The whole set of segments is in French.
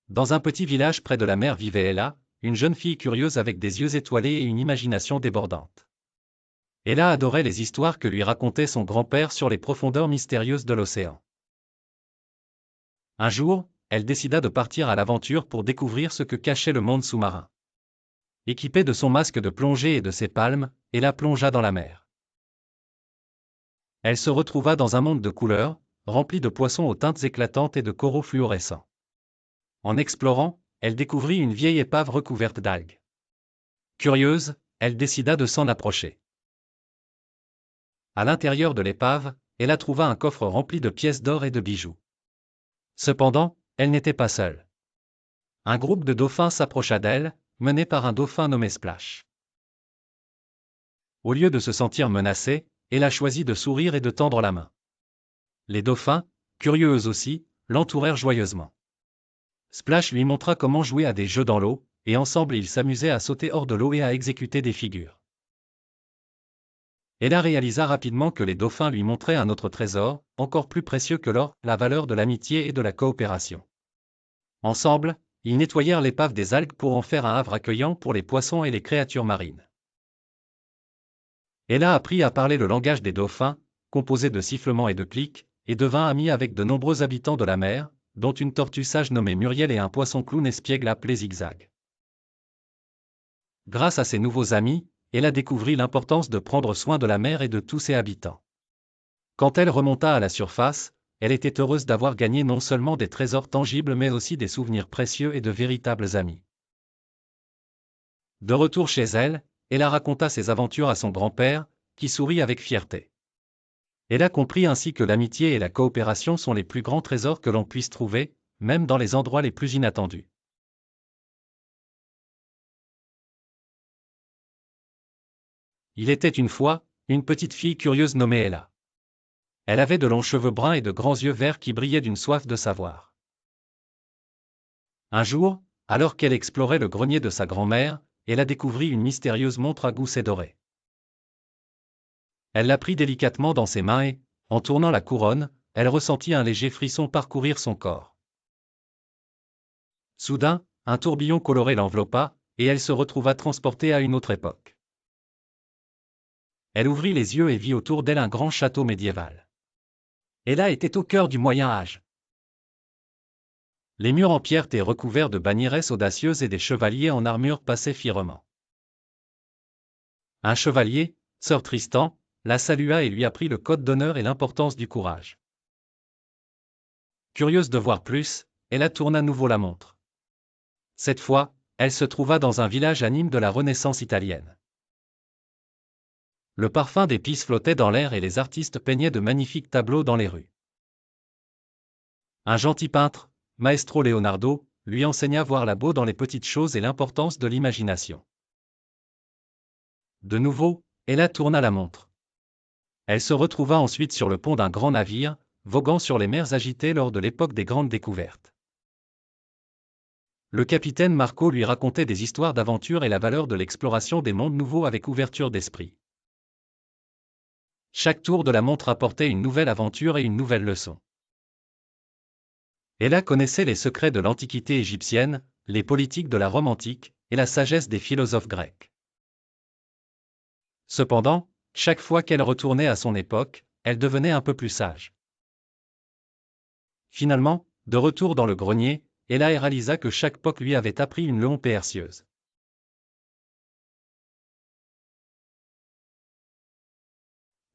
Dans un petit village près de la mer vivait Ella, une jeune fille curieuse avec des yeux étoilés et une imagination débordante. Ella adorait les histoires que lui racontait son grand-père sur les profondeurs mystérieuses de l'océan. Un jour, elle décida de partir à l'aventure pour découvrir ce que cachait le monde sous-marin. Équipée de son masque de plongée et de ses palmes, Ella plongea dans la mer. Elle se retrouva dans un monde de couleurs, rempli de poissons aux teintes éclatantes et de coraux fluorescents. En explorant, elle découvrit une vieille épave recouverte d'algues. Curieuse, elle décida de s'en approcher. À l'intérieur de l'épave, Ella trouva un coffre rempli de pièces d'or et de bijoux. Cependant, elle n'était pas seule. Un groupe de dauphins s'approcha d'elle, mené par un dauphin nommé Splash. Au lieu de se sentir menacée, Ella choisit de sourire et de tendre la main. Les dauphins, curieux eux aussi, l'entourèrent joyeusement. Splash lui montra comment jouer à des jeux dans l'eau, et ensemble ils s'amusaient à sauter hors de l'eau et à exécuter des figures. Ella réalisa rapidement que les dauphins lui montraient un autre trésor, encore plus précieux que l'or, la valeur de l'amitié et de la coopération. Ensemble, ils nettoyèrent l'épave des algues pour en faire un havre accueillant pour les poissons et les créatures marines. Ella apprit à parler le langage des dauphins, composé de sifflements et de clics, et devint amie avec de nombreux habitants de la mer, dont une tortue sage nommée Muriel et un poisson clown espiègle appelé Zigzag. Grâce à ces nouveaux amis, Ella découvrit l'importance de prendre soin de la mer et de tous ses habitants. Quand elle remonta à la surface, elle était heureuse d'avoir gagné non seulement des trésors tangibles mais aussi des souvenirs précieux et de véritables amis. De retour chez elle, Ella raconta ses aventures à son grand-père, qui sourit avec fierté. Ella comprit ainsi que l'amitié et la coopération sont les plus grands trésors que l'on puisse trouver, même dans les endroits les plus inattendus. Il était une fois, une petite fille curieuse nommée Ella. Elle avait de longs cheveux bruns et de grands yeux verts qui brillaient d'une soif de savoir. Un jour, alors qu'elle explorait le grenier de sa grand-mère, Ella découvrit une mystérieuse montre à gousset doré. Elle la prit délicatement dans ses mains et, en tournant la couronne, elle ressentit un léger frisson parcourir son corps. Soudain, un tourbillon coloré l'enveloppa, et elle se retrouva transportée à une autre époque. Elle ouvrit les yeux et vit autour d'elle un grand château médiéval. Ella était au cœur du Moyen Âge. Les murs en pierre étaient recouverts de bannieresses audacieuses et des chevaliers en armure passaient fièrement. Un chevalier, Sir Tristan, la salua et lui apprit le code d'honneur et l'importance du courage. Curieuse de voir plus, Ella tourna à nouveau la montre. Cette fois, elle se trouva dans un village à Nîmes de la Renaissance italienne. Le parfum d'épices flottait dans l'air et les artistes peignaient de magnifiques tableaux dans les rues. Un gentil peintre, Maestro Leonardo, lui enseigna à voir la beauté dans les petites choses et l'importance de l'imagination. De nouveau, Ella tourna la montre. Elle se retrouva ensuite sur le pont d'un grand navire, voguant sur les mers agitées lors de l'époque des grandes découvertes. Le capitaine Marco lui racontait des histoires d'aventure et la valeur de l'exploration des mondes nouveaux avec ouverture d'esprit. Chaque tour de la montre apportait une nouvelle aventure et une nouvelle leçon. Ella connaissait les secrets de l'Antiquité égyptienne, les politiques de la Rome antique, et la sagesse des philosophes grecs. Cependant, chaque fois qu'elle retournait à son époque, elle devenait un peu plus sage. Finalement, de retour dans le grenier, Ella réalisa que chaque époque lui avait appris une leçon précieuse.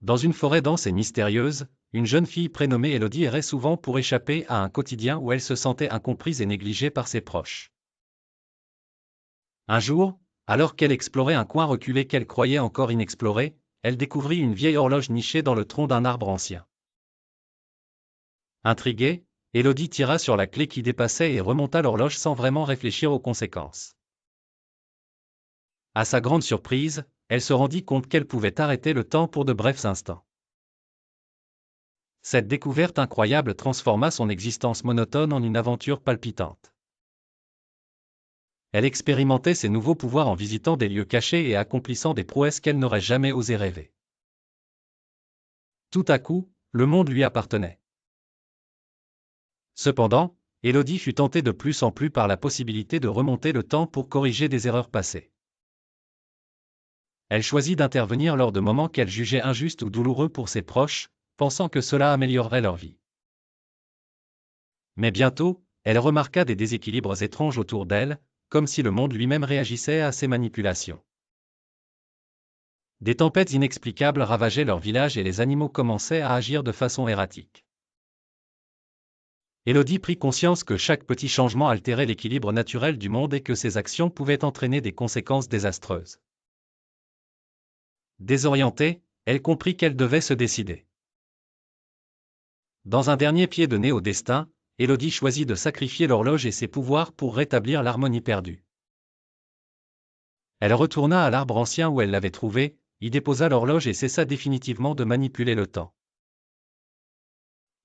Dans une forêt dense et mystérieuse, une jeune fille prénommée Élodie errait souvent pour échapper à un quotidien où elle se sentait incomprise et négligée par ses proches. Un jour, alors qu'elle explorait un coin reculé qu'elle croyait encore inexploré, elle découvrit une vieille horloge nichée dans le tronc d'un arbre ancien. Intriguée, Élodie tira sur la clé qui dépassait et remonta l'horloge sans vraiment réfléchir aux conséquences. À sa grande surprise, elle se rendit compte qu'elle pouvait arrêter le temps pour de brefs instants. Cette découverte incroyable transforma son existence monotone en une aventure palpitante. Elle expérimentait ses nouveaux pouvoirs en visitant des lieux cachés et accomplissant des prouesses qu'elle n'aurait jamais osé rêver. Tout à coup, le monde lui appartenait. Cependant, Élodie fut tentée de plus en plus par la possibilité de remonter le temps pour corriger des erreurs passées. Elle choisit d'intervenir lors de moments qu'elle jugeait injustes ou douloureux pour ses proches, pensant que cela améliorerait leur vie. Mais bientôt, elle remarqua des déséquilibres étranges autour d'elle, comme si le monde lui-même réagissait à ses manipulations. Des tempêtes inexplicables ravageaient leur village et les animaux commençaient à agir de façon erratique. Élodie prit conscience que chaque petit changement altérait l'équilibre naturel du monde et que ses actions pouvaient entraîner des conséquences désastreuses. Désorientée, elle comprit qu'elle devait se décider. Dans un dernier pied de nez au destin, Élodie choisit de sacrifier l'horloge et ses pouvoirs pour rétablir l'harmonie perdue. Elle retourna à l'arbre ancien où elle l'avait trouvé, y déposa l'horloge et cessa définitivement de manipuler le temps.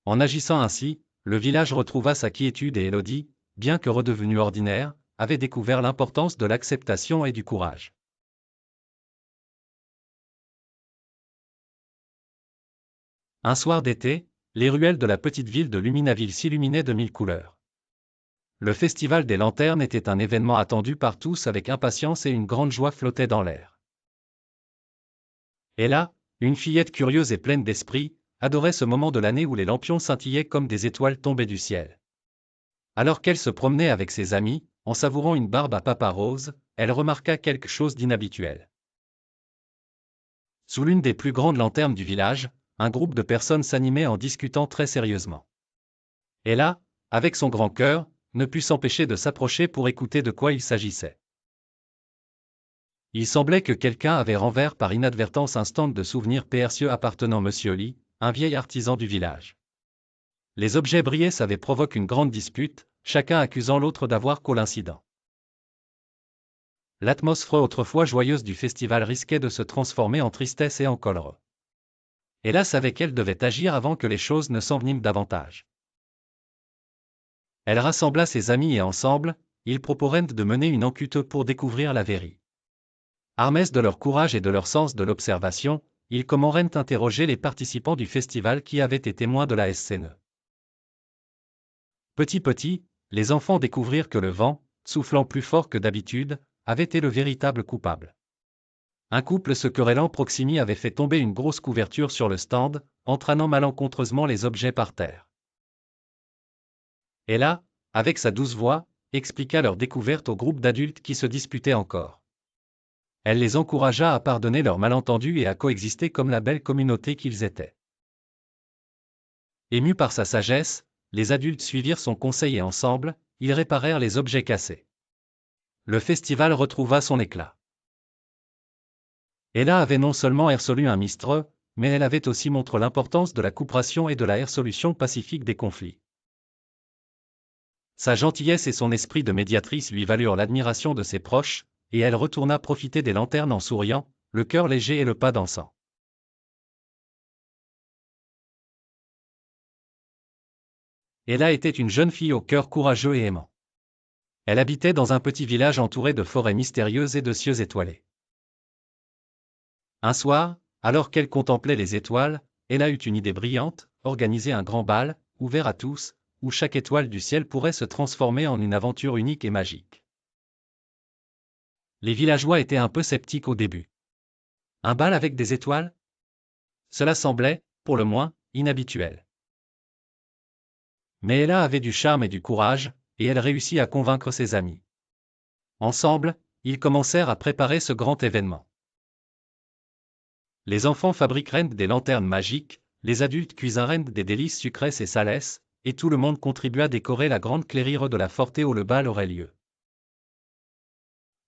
En agissant ainsi, le village retrouva sa quiétude et Élodie, bien que redevenue ordinaire, avait découvert l'importance de l'acceptation et du courage. Un soir d'été, les ruelles de la petite ville de Luminaville s'illuminaient de mille couleurs. Le festival des lanternes était un événement attendu par tous avec impatience et une grande joie flottait dans l'air. Et là, une fillette curieuse et pleine d'esprit, adorait ce moment de l'année où les lampions scintillaient comme des étoiles tombées du ciel. Alors qu'elle se promenait avec ses amis, en savourant une barbe à papa rose, elle remarqua quelque chose d'inhabituel. Sous l'une des plus grandes lanternes du village, un groupe de personnes s'animait en discutant très sérieusement. Et là, avec son grand cœur, ne put s'empêcher de s'approcher pour écouter de quoi il s'agissait. Il semblait que quelqu'un avait renversé par inadvertance un stand de souvenirs précieux appartenant à Monsieur Lee, un vieil artisan du village. Les objets brillaient, ça provoque une grande dispute, chacun accusant l'autre d'avoir causé l'incident. L'atmosphère autrefois joyeuse du festival risquait de se transformer en tristesse et en colère. Hélas, avec elle devait agir avant que les choses ne s'enveniment davantage. Elle rassembla ses amis et ensemble, ils proposèrent de mener une enquête pour découvrir la vérité. Armés de leur courage et de leur sens de l'observation, ils commencèrent à interroger les participants du festival qui avaient été témoins de la scène. Petit, les enfants découvrirent que le vent, soufflant plus fort que d'habitude, avait été le véritable coupable. Un couple se querellant proximi avait fait tomber une grosse couverture sur le stand, entraînant malencontreusement les objets par terre. Et là, avec sa douce voix, expliqua leur découverte au groupe d'adultes qui se disputaient encore. Elle les encouragea à pardonner leurs malentendus et à coexister comme la belle communauté qu'ils étaient. Émus par sa sagesse, les adultes suivirent son conseil et ensemble, ils réparèrent les objets cassés. Le festival retrouva son éclat. Ella avait non seulement résolu un mystère, mais elle avait aussi montré l'importance de la coopération et de la résolution pacifique des conflits. Sa gentillesse et son esprit de médiatrice lui valurent l'admiration de ses proches, et elle retourna profiter des lanternes en souriant, le cœur léger et le pas dansant. Ella était une jeune fille au cœur courageux et aimant. Elle habitait dans un petit village entouré de forêts mystérieuses et de cieux étoilés. Un soir, alors qu'elle contemplait les étoiles, Ella eut une idée brillante, organiser un grand bal, ouvert à tous, où chaque étoile du ciel pourrait se transformer en une aventure unique et magique. Les villageois étaient un peu sceptiques au début. Un bal avec des étoiles? Cela semblait, pour le moins, inhabituel. Mais Ella avait du charme et du courage, et elle réussit à convaincre ses amis. Ensemble, ils commencèrent à préparer ce grand événement. Les enfants fabriquèrent des lanternes magiques, les adultes cuisinrent des délices sucrées et salées, et tout le monde contribua à décorer la grande clairière de la forêt où le bal aurait lieu.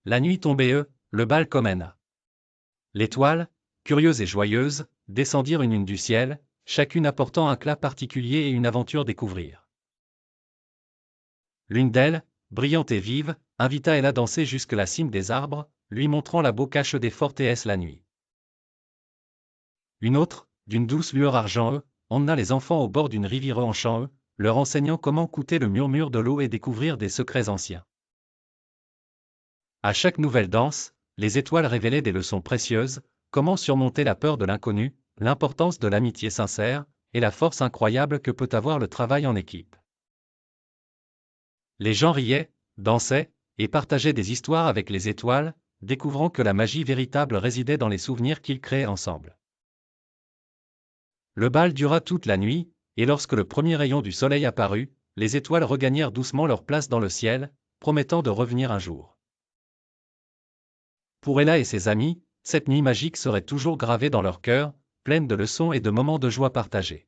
La nuit tombait, le bal commença. L'étoile, curieuse et joyeuse, descendirent une du ciel, chacune apportant un éclat particulier et une aventure découvrir. L'une d'elles, brillante et vive, invita Ella à danser jusque la cime des arbres, lui montrant la beau cache des fortesses la nuit. Une autre, d'une douce lueur argent, emmena les enfants au bord d'une rivière en chant, leur enseignant comment écouter le murmure de l'eau et découvrir des secrets anciens. À chaque nouvelle danse, les étoiles révélaient des leçons précieuses, comment surmonter la peur de l'inconnu, l'importance de l'amitié sincère, et la force incroyable que peut avoir le travail en équipe. Les gens riaient, dansaient, et partageaient des histoires avec les étoiles, découvrant que la magie véritable résidait dans les souvenirs qu'ils créaient ensemble. Le bal dura toute la nuit, et lorsque le premier rayon du soleil apparut, les étoiles regagnèrent doucement leur place dans le ciel, promettant de revenir un jour. Pour Ella et ses amis, cette nuit magique serait toujours gravée dans leur cœur, pleine de leçons et de moments de joie partagés.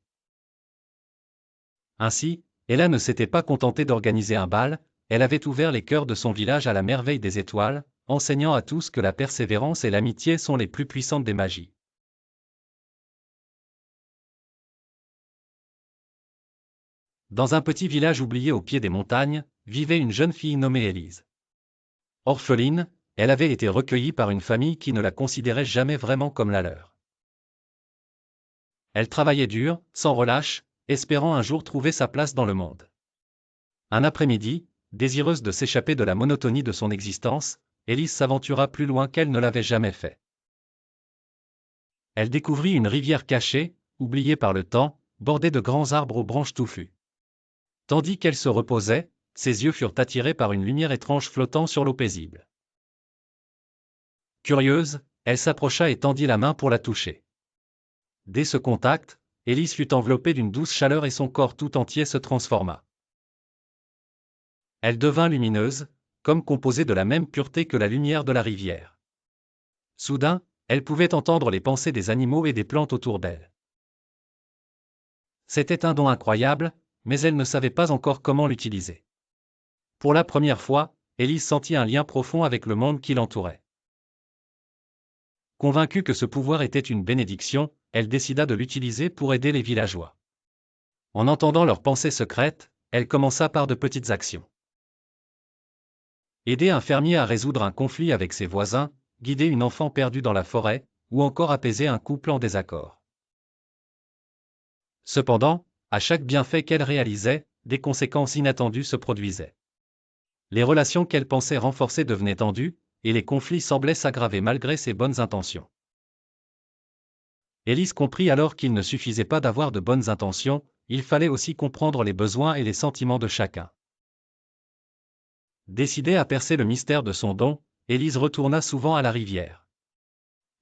Ainsi, Ella ne s'était pas contentée d'organiser un bal, elle avait ouvert les cœurs de son village à la merveille des étoiles, enseignant à tous que la persévérance et l'amitié sont les plus puissantes des magies. Dans un petit village oublié au pied des montagnes, vivait une jeune fille nommée Élise. Orpheline, elle avait été recueillie par une famille qui ne la considérait jamais vraiment comme la leur. Elle travaillait dur, sans relâche, espérant un jour trouver sa place dans le monde. Un après-midi, désireuse de s'échapper de la monotonie de son existence, Élise s'aventura plus loin qu'elle ne l'avait jamais fait. Elle découvrit une rivière cachée, oubliée par le temps, bordée de grands arbres aux branches touffues. Tandis qu'elle se reposait, ses yeux furent attirés par une lumière étrange flottant sur l'eau paisible. Curieuse, elle s'approcha et tendit la main pour la toucher. Dès ce contact, Élise fut enveloppée d'une douce chaleur et son corps tout entier se transforma. Elle devint lumineuse, comme composée de la même pureté que la lumière de la rivière. Soudain, elle pouvait entendre les pensées des animaux et des plantes autour d'elle. C'était un don incroyable, mais elle ne savait pas encore comment l'utiliser. Pour la première fois, Élise sentit un lien profond avec le monde qui l'entourait. Convaincue que ce pouvoir était une bénédiction, elle décida de l'utiliser pour aider les villageois. En entendant leurs pensées secrètes, elle commença par de petites actions. Aider un fermier à résoudre un conflit avec ses voisins, guider une enfant perdue dans la forêt, ou encore apaiser un couple en désaccord. Cependant, à chaque bienfait qu'elle réalisait, des conséquences inattendues se produisaient. Les relations qu'elle pensait renforcer devenaient tendues, et les conflits semblaient s'aggraver malgré ses bonnes intentions. Élise comprit alors qu'il ne suffisait pas d'avoir de bonnes intentions, il fallait aussi comprendre les besoins et les sentiments de chacun. Décidée à percer le mystère de son don, Élise retourna souvent à la rivière.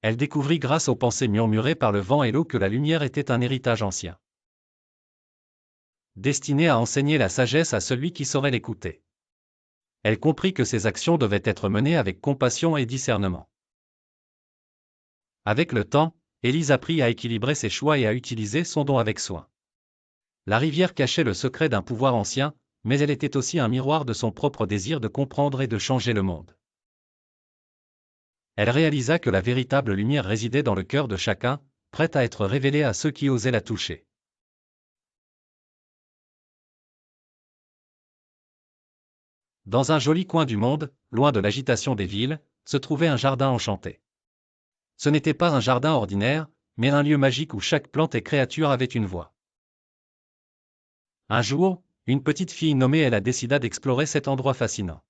Elle découvrit grâce aux pensées murmurées par le vent et l'eau que la lumière était un héritage ancien, destiné à enseigner la sagesse à celui qui saurait l'écouter. Elle comprit que ses actions devaient être menées avec compassion et discernement. Avec le temps, Élise apprit à équilibrer ses choix et à utiliser son don avec soin. La rivière cachait le secret d'un pouvoir ancien, mais elle était aussi un miroir de son propre désir de comprendre et de changer le monde. Elle réalisa que la véritable lumière résidait dans le cœur de chacun, prête à être révélée à ceux qui osaient la toucher. Dans un joli coin du monde, loin de l'agitation des villes, se trouvait un jardin enchanté. Ce n'était pas un jardin ordinaire, mais un lieu magique où chaque plante et créature avait une voix. Un jour, une petite fille nommée Ella décida d'explorer cet endroit fascinant.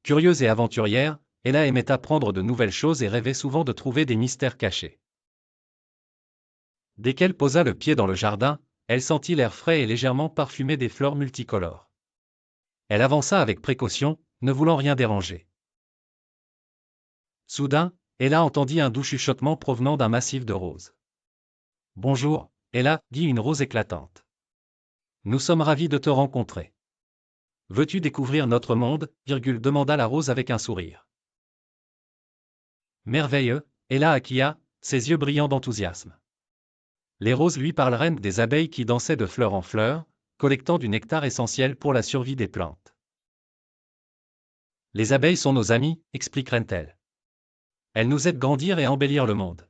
Curieuse et aventurière, Ella aimait apprendre de nouvelles choses et rêvait souvent de trouver des mystères cachés. Dès qu'elle posa le pied dans le jardin, elle sentit l'air frais et légèrement parfumé des fleurs multicolores. Elle avança avec précaution, ne voulant rien déranger. Soudain, Ella entendit un doux chuchotement provenant d'un massif de roses. « Bonjour, Ella, dit une rose éclatante. Nous sommes ravis de te rencontrer. Veux-tu découvrir notre monde, demanda la rose avec un sourire. Merveilleux, Ella acquia, ses yeux brillants d'enthousiasme. Les roses lui parlèrent des abeilles qui dansaient de fleur en fleur, collectant du nectar essentiel pour la survie des plantes. Les abeilles sont nos amies, expliquerent-elles. Elles nous aident à grandir et à embellir le monde.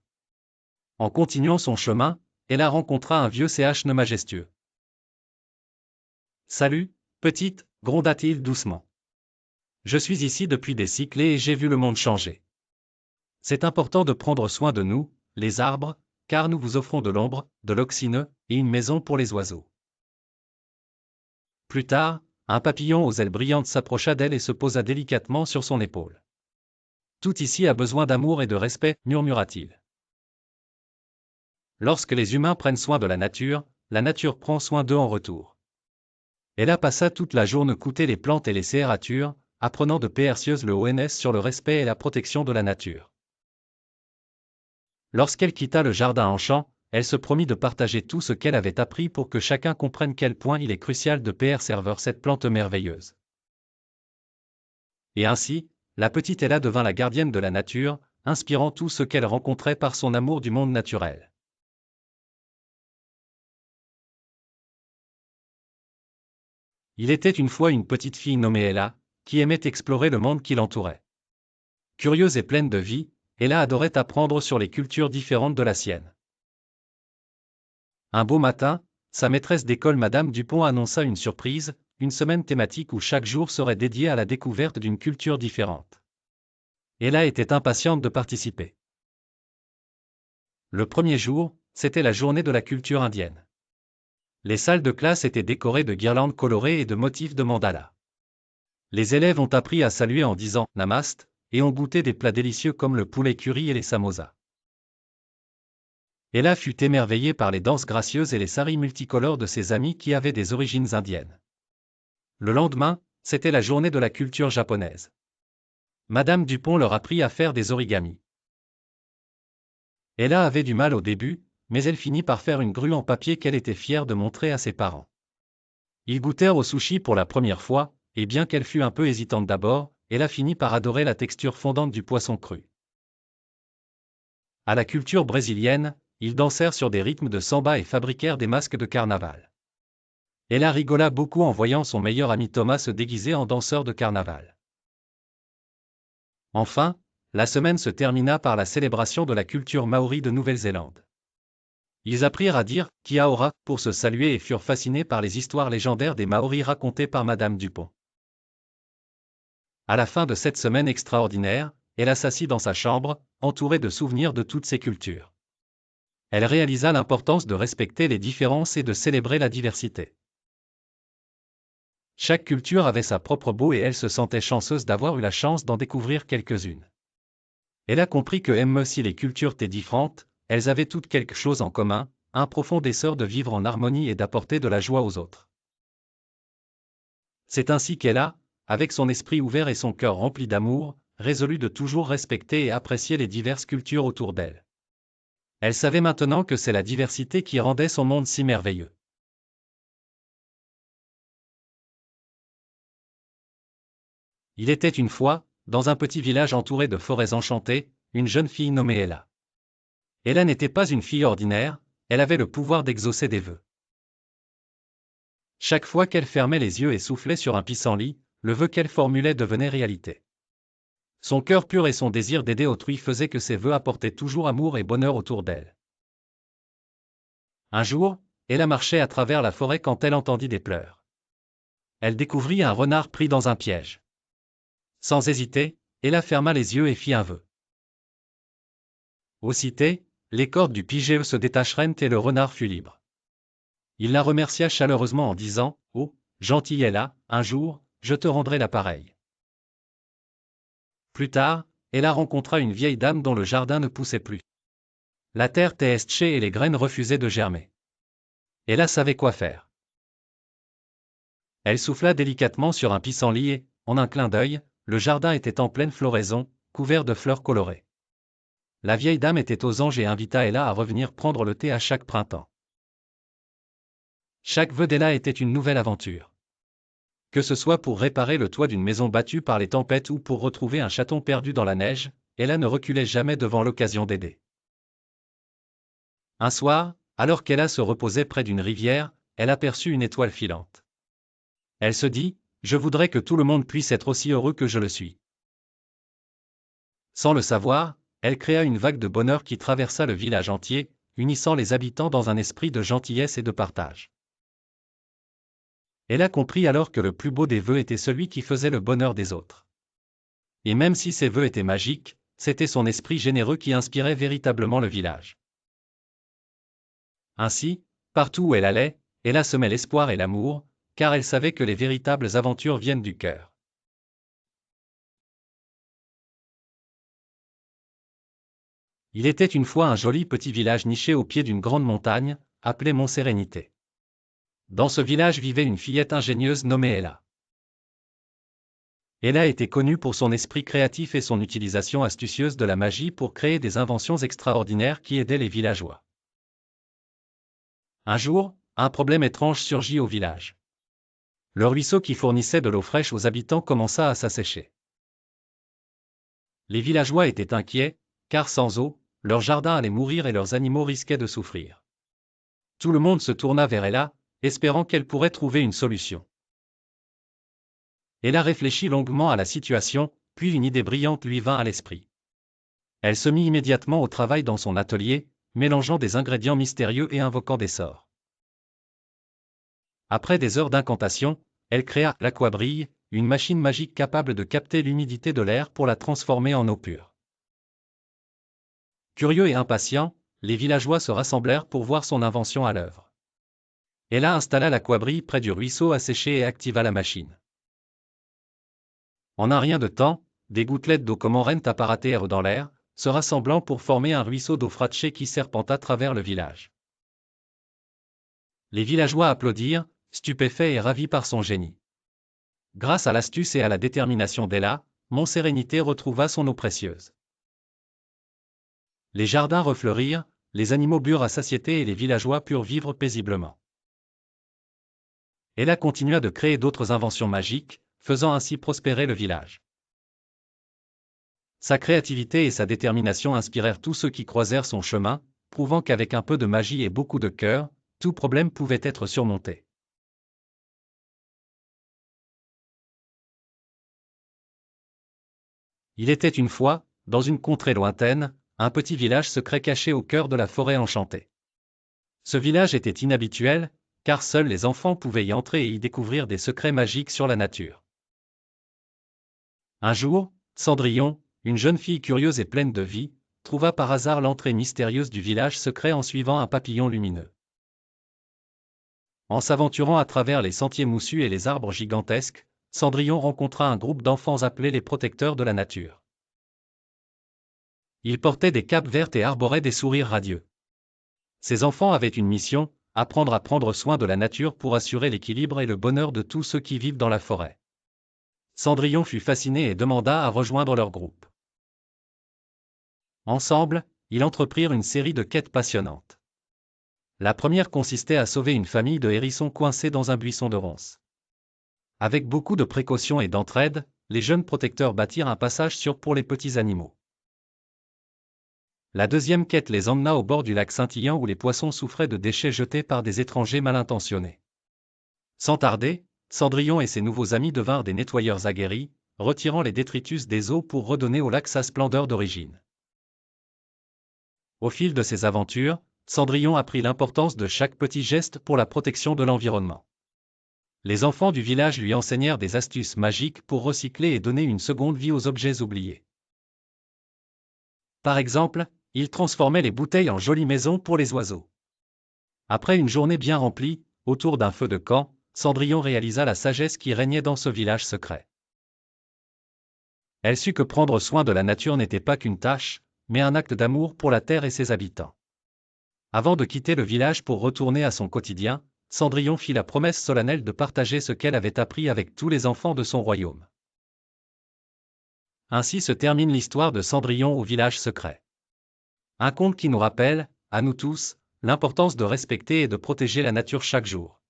En continuant son chemin, Ella rencontra un vieux CH majestueux. Salut, petite, gronda-t-il doucement. Je suis ici depuis des siècles et j'ai vu le monde changer. C'est important de prendre soin de nous, les arbres, car nous vous offrons de l'ombre, de l'oxygène et une maison pour les oiseaux. Plus tard, un papillon aux ailes brillantes s'approcha d'elle et se posa délicatement sur son épaule. Tout ici a besoin d'amour et de respect, murmura-t-il. Lorsque les humains prennent soin de la nature prend soin d'eux en retour. Ella passa toute la journée couter les plantes et les cératures, apprenant de Perseus le ONS sur le respect et la protection de la nature. Lorsqu'elle quitta le jardin en chant, elle se promit de partager tout ce qu'elle avait appris pour que chacun comprenne quel point il est crucial de préserver cette plante merveilleuse. Et ainsi, la petite Ella devint la gardienne de la nature, inspirant tout ce qu'elle rencontrait par son amour du monde naturel. Il était une fois une petite fille nommée Ella, qui aimait explorer le monde qui l'entourait. Curieuse et pleine de vie, Ella adorait apprendre sur les cultures différentes de la sienne. Un beau matin, sa maîtresse d'école Madame Dupont annonça une surprise, une semaine thématique où chaque jour serait dédié à la découverte d'une culture différente. Ella était impatiente de participer. Le premier jour, c'était la journée de la culture indienne. Les salles de classe étaient décorées de guirlandes colorées et de motifs de mandala. Les élèves ont appris à saluer en disant « Namaste » et ont goûté des plats délicieux comme le poulet curry et les samosas. Ella fut émerveillée par les danses gracieuses et les saris multicolores de ses amis qui avaient des origines indiennes. Le lendemain, c'était la journée de la culture japonaise. Madame Dupont leur apprit à faire des origamis. Ella avait du mal au début, mais elle finit par faire une grue en papier qu'elle était fière de montrer à ses parents. Ils goûtèrent au sushi pour la première fois, et bien qu'elle fût un peu hésitante d'abord, Ella finit par adorer la texture fondante du poisson cru. À la culture brésilienne, ils dansèrent sur des rythmes de samba et fabriquèrent des masques de carnaval. Ella rigola beaucoup en voyant son meilleur ami Thomas se déguiser en danseur de carnaval. Enfin, la semaine se termina par la célébration de la culture maori de Nouvelle-Zélande. Ils apprirent à dire « Kia ora » pour se saluer et furent fascinés par les histoires légendaires des Maoris racontées par Madame Dupont. À la fin de cette semaine extraordinaire, Ella s'assit dans sa chambre, entourée de souvenirs de toutes ces cultures. Elle réalisa l'importance de respecter les différences et de célébrer la diversité. Chaque culture avait sa propre beau et elle se sentait chanceuse d'avoir eu la chance d'en découvrir quelques-unes. Elle a compris que même si les cultures étaient différentes, elles avaient toutes quelque chose en commun, un profond désir de vivre en harmonie et d'apporter de la joie aux autres. C'est ainsi qu'elle a, avec son esprit ouvert et son cœur rempli d'amour, résolu de toujours respecter et apprécier les diverses cultures autour d'elle. Elle savait maintenant que c'est la diversité qui rendait son monde si merveilleux. Il était une fois, dans un petit village entouré de forêts enchantées, une jeune fille nommée Ella. Ella n'était pas une fille ordinaire, elle avait le pouvoir d'exaucer des vœux. Chaque fois qu'elle fermait les yeux et soufflait sur un pissenlit, le vœu qu'elle formulait devenait réalité. Son cœur pur et son désir d'aider autrui faisaient que ses vœux apportaient toujours amour et bonheur autour d'elle. Un jour, Ella marchait à travers la forêt quand elle entendit des pleurs. Elle découvrit un renard pris dans un piège. Sans hésiter, Ella ferma les yeux et fit un vœu. Aussitôt, les cordes du pigeon se détachèrent et le renard fut libre. Il la remercia chaleureusement en disant « Oh, gentille Ella, un jour, je te rendrai l'appareil. » Plus tard, Ella rencontra une vieille dame dont le jardin ne poussait plus. La terre était séchée et les graines refusaient de germer. Ella savait quoi faire. Elle souffla délicatement sur un pissenlit et, en un clin d'œil, le jardin était en pleine floraison, couvert de fleurs colorées. La vieille dame était aux anges et invita Ella à revenir prendre le thé à chaque printemps. Chaque vœu d'Ella était une nouvelle aventure. Que ce soit pour réparer le toit d'une maison battue par les tempêtes ou pour retrouver un chaton perdu dans la neige, Ella ne reculait jamais devant l'occasion d'aider. Un soir, alors qu'Ella se reposait près d'une rivière, elle aperçut une étoile filante. Elle se dit, « Je voudrais que tout le monde puisse être aussi heureux que je le suis. » Sans le savoir, elle créa une vague de bonheur qui traversa le village entier, unissant les habitants dans un esprit de gentillesse et de partage. Elle a compris alors que le plus beau des vœux était celui qui faisait le bonheur des autres. Et même si ses vœux étaient magiques, c'était son esprit généreux qui inspirait véritablement le village. Ainsi, partout où elle allait, Ella semait l'espoir et l'amour, car elle savait que les véritables aventures viennent du cœur. Il était une fois un joli petit village niché au pied d'une grande montagne, appelé Mont Sérénité. Dans ce village vivait une fillette ingénieuse nommée Ella. Ella était connue pour son esprit créatif et son utilisation astucieuse de la magie pour créer des inventions extraordinaires qui aidaient les villageois. Un jour, un problème étrange surgit au village. Le ruisseau qui fournissait de l'eau fraîche aux habitants commença à s'assécher. Les villageois étaient inquiets, car sans eau, leur jardin allait mourir et leurs animaux risquaient de souffrir. Tout le monde se tourna vers Ella, espérant qu'elle pourrait trouver une solution. Ella réfléchit longuement à la situation, puis une idée brillante lui vint à l'esprit. Elle se mit immédiatement au travail dans son atelier, mélangeant des ingrédients mystérieux et invoquant des sorts. Après des heures d'incantation, elle créa l'Aquabrille, une machine magique capable de capter l'humidité de l'air pour la transformer en eau pure. Curieux et impatients, les villageois se rassemblèrent pour voir son invention à l'œuvre. Ella installa l'Aquabrille près du ruisseau asséché et activa la machine. En un rien de temps, des gouttelettes d'eau comorrentes apparaissèrent dans l'air, se rassemblant pour former un ruisseau d'eau fracchée qui serpenta à travers le village. Les villageois applaudirent, stupéfaits et ravis par son génie. Grâce à l'astuce et à la détermination d'Ella, Montsérénité retrouva son eau précieuse. Les jardins refleurirent, les animaux burent à satiété et les villageois purent vivre paisiblement. Ella continua de créer d'autres inventions magiques, faisant ainsi prospérer le village. Sa créativité et sa détermination inspirèrent tous ceux qui croisèrent son chemin, prouvant qu'avec un peu de magie et beaucoup de cœur, tout problème pouvait être surmonté. Il était une fois, dans une contrée lointaine, un petit village secret caché au cœur de la forêt enchantée. Ce village était inhabituel, car seuls les enfants pouvaient y entrer et y découvrir des secrets magiques sur la nature. Un jour, Cendrillon, une jeune fille curieuse et pleine de vie, trouva par hasard l'entrée mystérieuse du village secret en suivant un papillon lumineux. En s'aventurant à travers les sentiers moussus et les arbres gigantesques, Cendrillon rencontra un groupe d'enfants appelés les protecteurs de la nature. Ils portaient des capes vertes et arboraient des sourires radieux. Ces enfants avaient une mission, apprendre à prendre soin de la nature pour assurer l'équilibre et le bonheur de tous ceux qui vivent dans la forêt. Cendrillon fut fasciné et demanda à rejoindre leur groupe. Ensemble, ils entreprirent une série de quêtes passionnantes. La première consistait à sauver une famille de hérissons coincés dans un buisson de ronces. Avec beaucoup de précautions et d'entraide, les jeunes protecteurs bâtirent un passage sûr pour les petits animaux. La deuxième quête les emmena au bord du lac scintillant où les poissons souffraient de déchets jetés par des étrangers mal intentionnés. Sans tarder, Cendrillon et ses nouveaux amis devinrent des nettoyeurs aguerris, retirant les détritus des eaux pour redonner au lac sa splendeur d'origine. Au fil de ses aventures, Cendrillon apprit l'importance de chaque petit geste pour la protection de l'environnement. Les enfants du village lui enseignèrent des astuces magiques pour recycler et donner une seconde vie aux objets oubliés. Par exemple, il transformait les bouteilles en jolies maisons pour les oiseaux. Après une journée bien remplie, autour d'un feu de camp, Cendrillon réalisa la sagesse qui régnait dans ce village secret. Elle sut que prendre soin de la nature n'était pas qu'une tâche, mais un acte d'amour pour la terre et ses habitants. Avant de quitter le village pour retourner à son quotidien, Cendrillon fit la promesse solennelle de partager ce qu'elle avait appris avec tous les enfants de son royaume. Ainsi se termine l'histoire de Cendrillon au village secret. Un conte qui nous rappelle, à nous tous, l'importance de respecter et de protéger la nature chaque jour.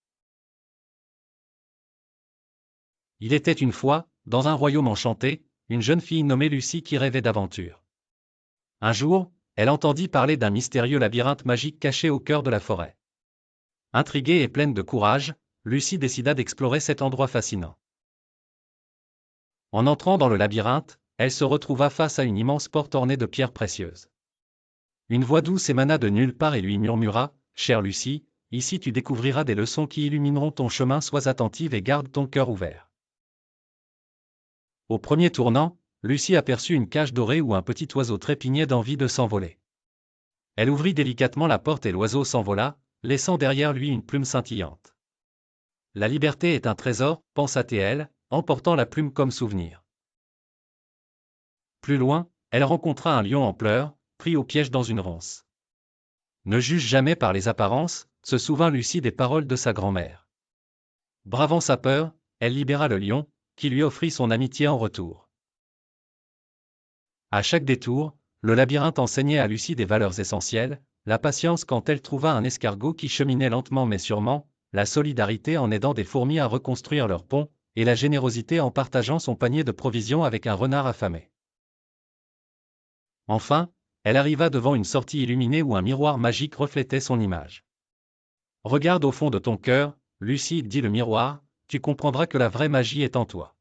Il était une fois, dans un royaume enchanté, une jeune fille nommée Lucie qui rêvait d'aventure. Un jour, elle entendit parler d'un mystérieux labyrinthe magique caché au cœur de la forêt. Intriguée et pleine de courage, Lucie décida d'explorer cet endroit fascinant. En entrant dans le labyrinthe, elle se retrouva face à une immense porte ornée de pierres précieuses. Une voix douce émana de nulle part et lui murmura, « Chère Lucie, ici tu découvriras des leçons qui illumineront ton chemin, sois attentive et garde ton cœur ouvert. » Au premier tournant, Lucie aperçut une cage dorée où un petit oiseau trépignait d'envie de s'envoler. Elle ouvrit délicatement la porte et l'oiseau s'envola, laissant derrière lui une plume scintillante. La liberté est un trésor, pensa-t-elle, emportant la plume comme souvenir. Plus loin, elle rencontra un lion en pleurs, pris au piège dans une ronce. Ne juge jamais par les apparences, se souvint Lucie des paroles de sa grand-mère. Bravant sa peur, elle libéra le lion, qui lui offrit son amitié en retour. À chaque détour, le labyrinthe enseignait à Lucie des valeurs essentielles, la patience quand elle trouva un escargot qui cheminait lentement mais sûrement, la solidarité en aidant des fourmis à reconstruire leur pont, et la générosité en partageant son panier de provisions avec un renard affamé. Enfin, elle arriva devant une sortie illuminée où un miroir magique reflétait son image. « Regarde au fond de ton cœur, Lucie, dit le miroir, tu comprendras que la vraie magie est en toi. »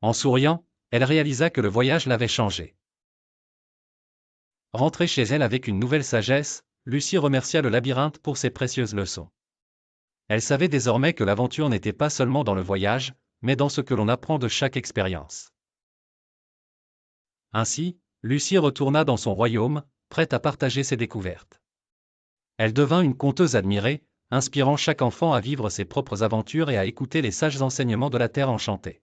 En souriant, elle réalisa que le voyage l'avait changée. Rentrée chez elle avec une nouvelle sagesse, Lucie remercia le labyrinthe pour ses précieuses leçons. Elle savait désormais que l'aventure n'était pas seulement dans le voyage, mais dans ce que l'on apprend de chaque expérience. Ainsi, Lucie retourna dans son royaume, prête à partager ses découvertes. Elle devint une conteuse admirée, inspirant chaque enfant à vivre ses propres aventures et à écouter les sages enseignements de la Terre enchantée.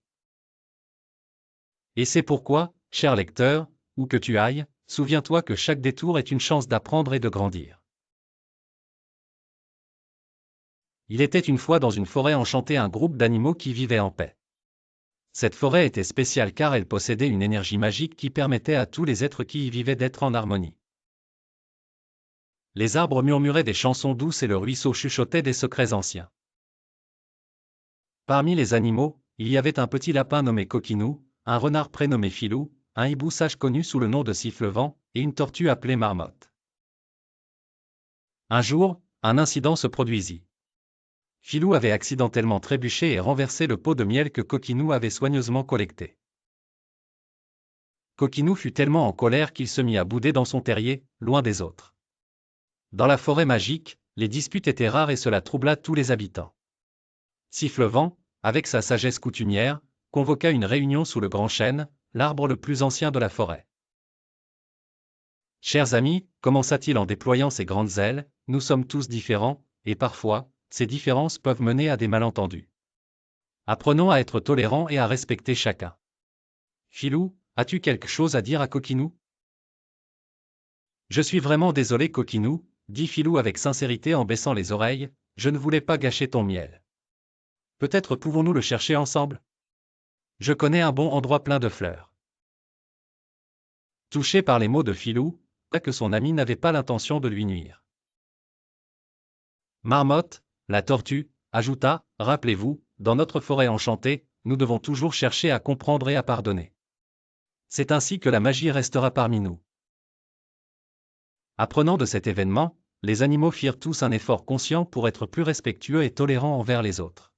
Et c'est pourquoi, cher lecteur, où que tu ailles, souviens-toi que chaque détour est une chance d'apprendre et de grandir. Il était une fois dans une forêt enchantée un groupe d'animaux qui vivaient en paix. Cette forêt était spéciale car elle possédait une énergie magique qui permettait à tous les êtres qui y vivaient d'être en harmonie. Les arbres murmuraient des chansons douces et le ruisseau chuchotait des secrets anciens. Parmi les animaux, il y avait un petit lapin nommé Coquinou, un renard prénommé Filou, un hibou sage connu sous le nom de Sifflevent, et une tortue appelée Marmotte. Un jour, un incident se produisit. Filou avait accidentellement trébuché et renversé le pot de miel que Coquinou avait soigneusement collecté. Coquinou fut tellement en colère qu'il se mit à bouder dans son terrier, loin des autres. Dans la forêt magique, les disputes étaient rares et cela troubla tous les habitants. Sifflevent, avec sa sagesse coutumière, convoqua une réunion sous le grand chêne, l'arbre le plus ancien de la forêt. « Chers amis, commença-t-il en déployant ses grandes ailes, nous sommes tous différents, et parfois, ces différences peuvent mener à des malentendus. Apprenons à être tolérants et à respecter chacun. Filou, as-tu quelque chose à dire à Coquinou ? Je suis vraiment désolé Coquinou, dit Filou avec sincérité en baissant les oreilles, je ne voulais pas gâcher ton miel. Peut-être pouvons-nous le chercher ensemble ? Je connais un bon endroit plein de fleurs. Touché par les mots de Filou, que son ami n'avait pas l'intention de lui nuire. Marmotte, la tortue, ajouta, rappelez-vous, dans notre forêt enchantée, nous devons toujours chercher à comprendre et à pardonner. C'est ainsi que la magie restera parmi nous. Apprenant de cet événement, les animaux firent tous un effort conscient pour être plus respectueux et tolérants envers les autres.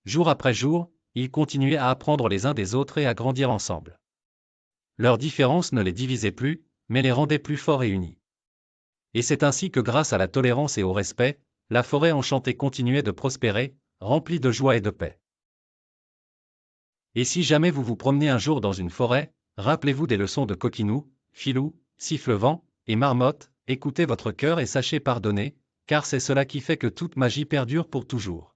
Jour après jour, ils continuaient à apprendre les uns des autres et à grandir ensemble. Leurs différences ne les divisaient plus, mais les rendaient plus forts et unis. Et c'est ainsi que grâce à la tolérance et au respect, la forêt enchantée continuait de prospérer, remplie de joie et de paix. Et si jamais vous vous promenez un jour dans une forêt, rappelez-vous des leçons de Coquinou, Filou, Sifflevent et Marmotte, écoutez votre cœur et sachez pardonner, car c'est cela qui fait que toute magie perdure pour toujours.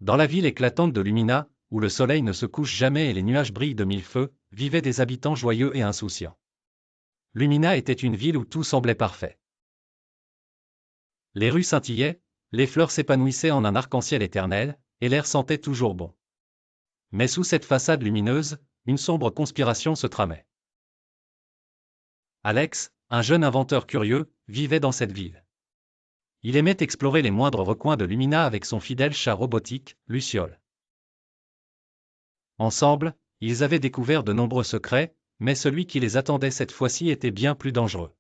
Dans la ville éclatante de Lumina, où le soleil ne se couche jamais et les nuages brillent de mille feux, vivaient des habitants joyeux et insouciants. Lumina était une ville où tout semblait parfait. Les rues scintillaient, les fleurs s'épanouissaient en un arc-en-ciel éternel, et l'air sentait toujours bon. Mais sous cette façade lumineuse, une sombre conspiration se tramait. Alex, un jeune inventeur curieux, vivait dans cette ville. Il aimait explorer les moindres recoins de Lumina avec son fidèle chat robotique, Luciole. Ensemble, ils avaient découvert de nombreux secrets, mais celui qui les attendait cette fois-ci était bien plus dangereux.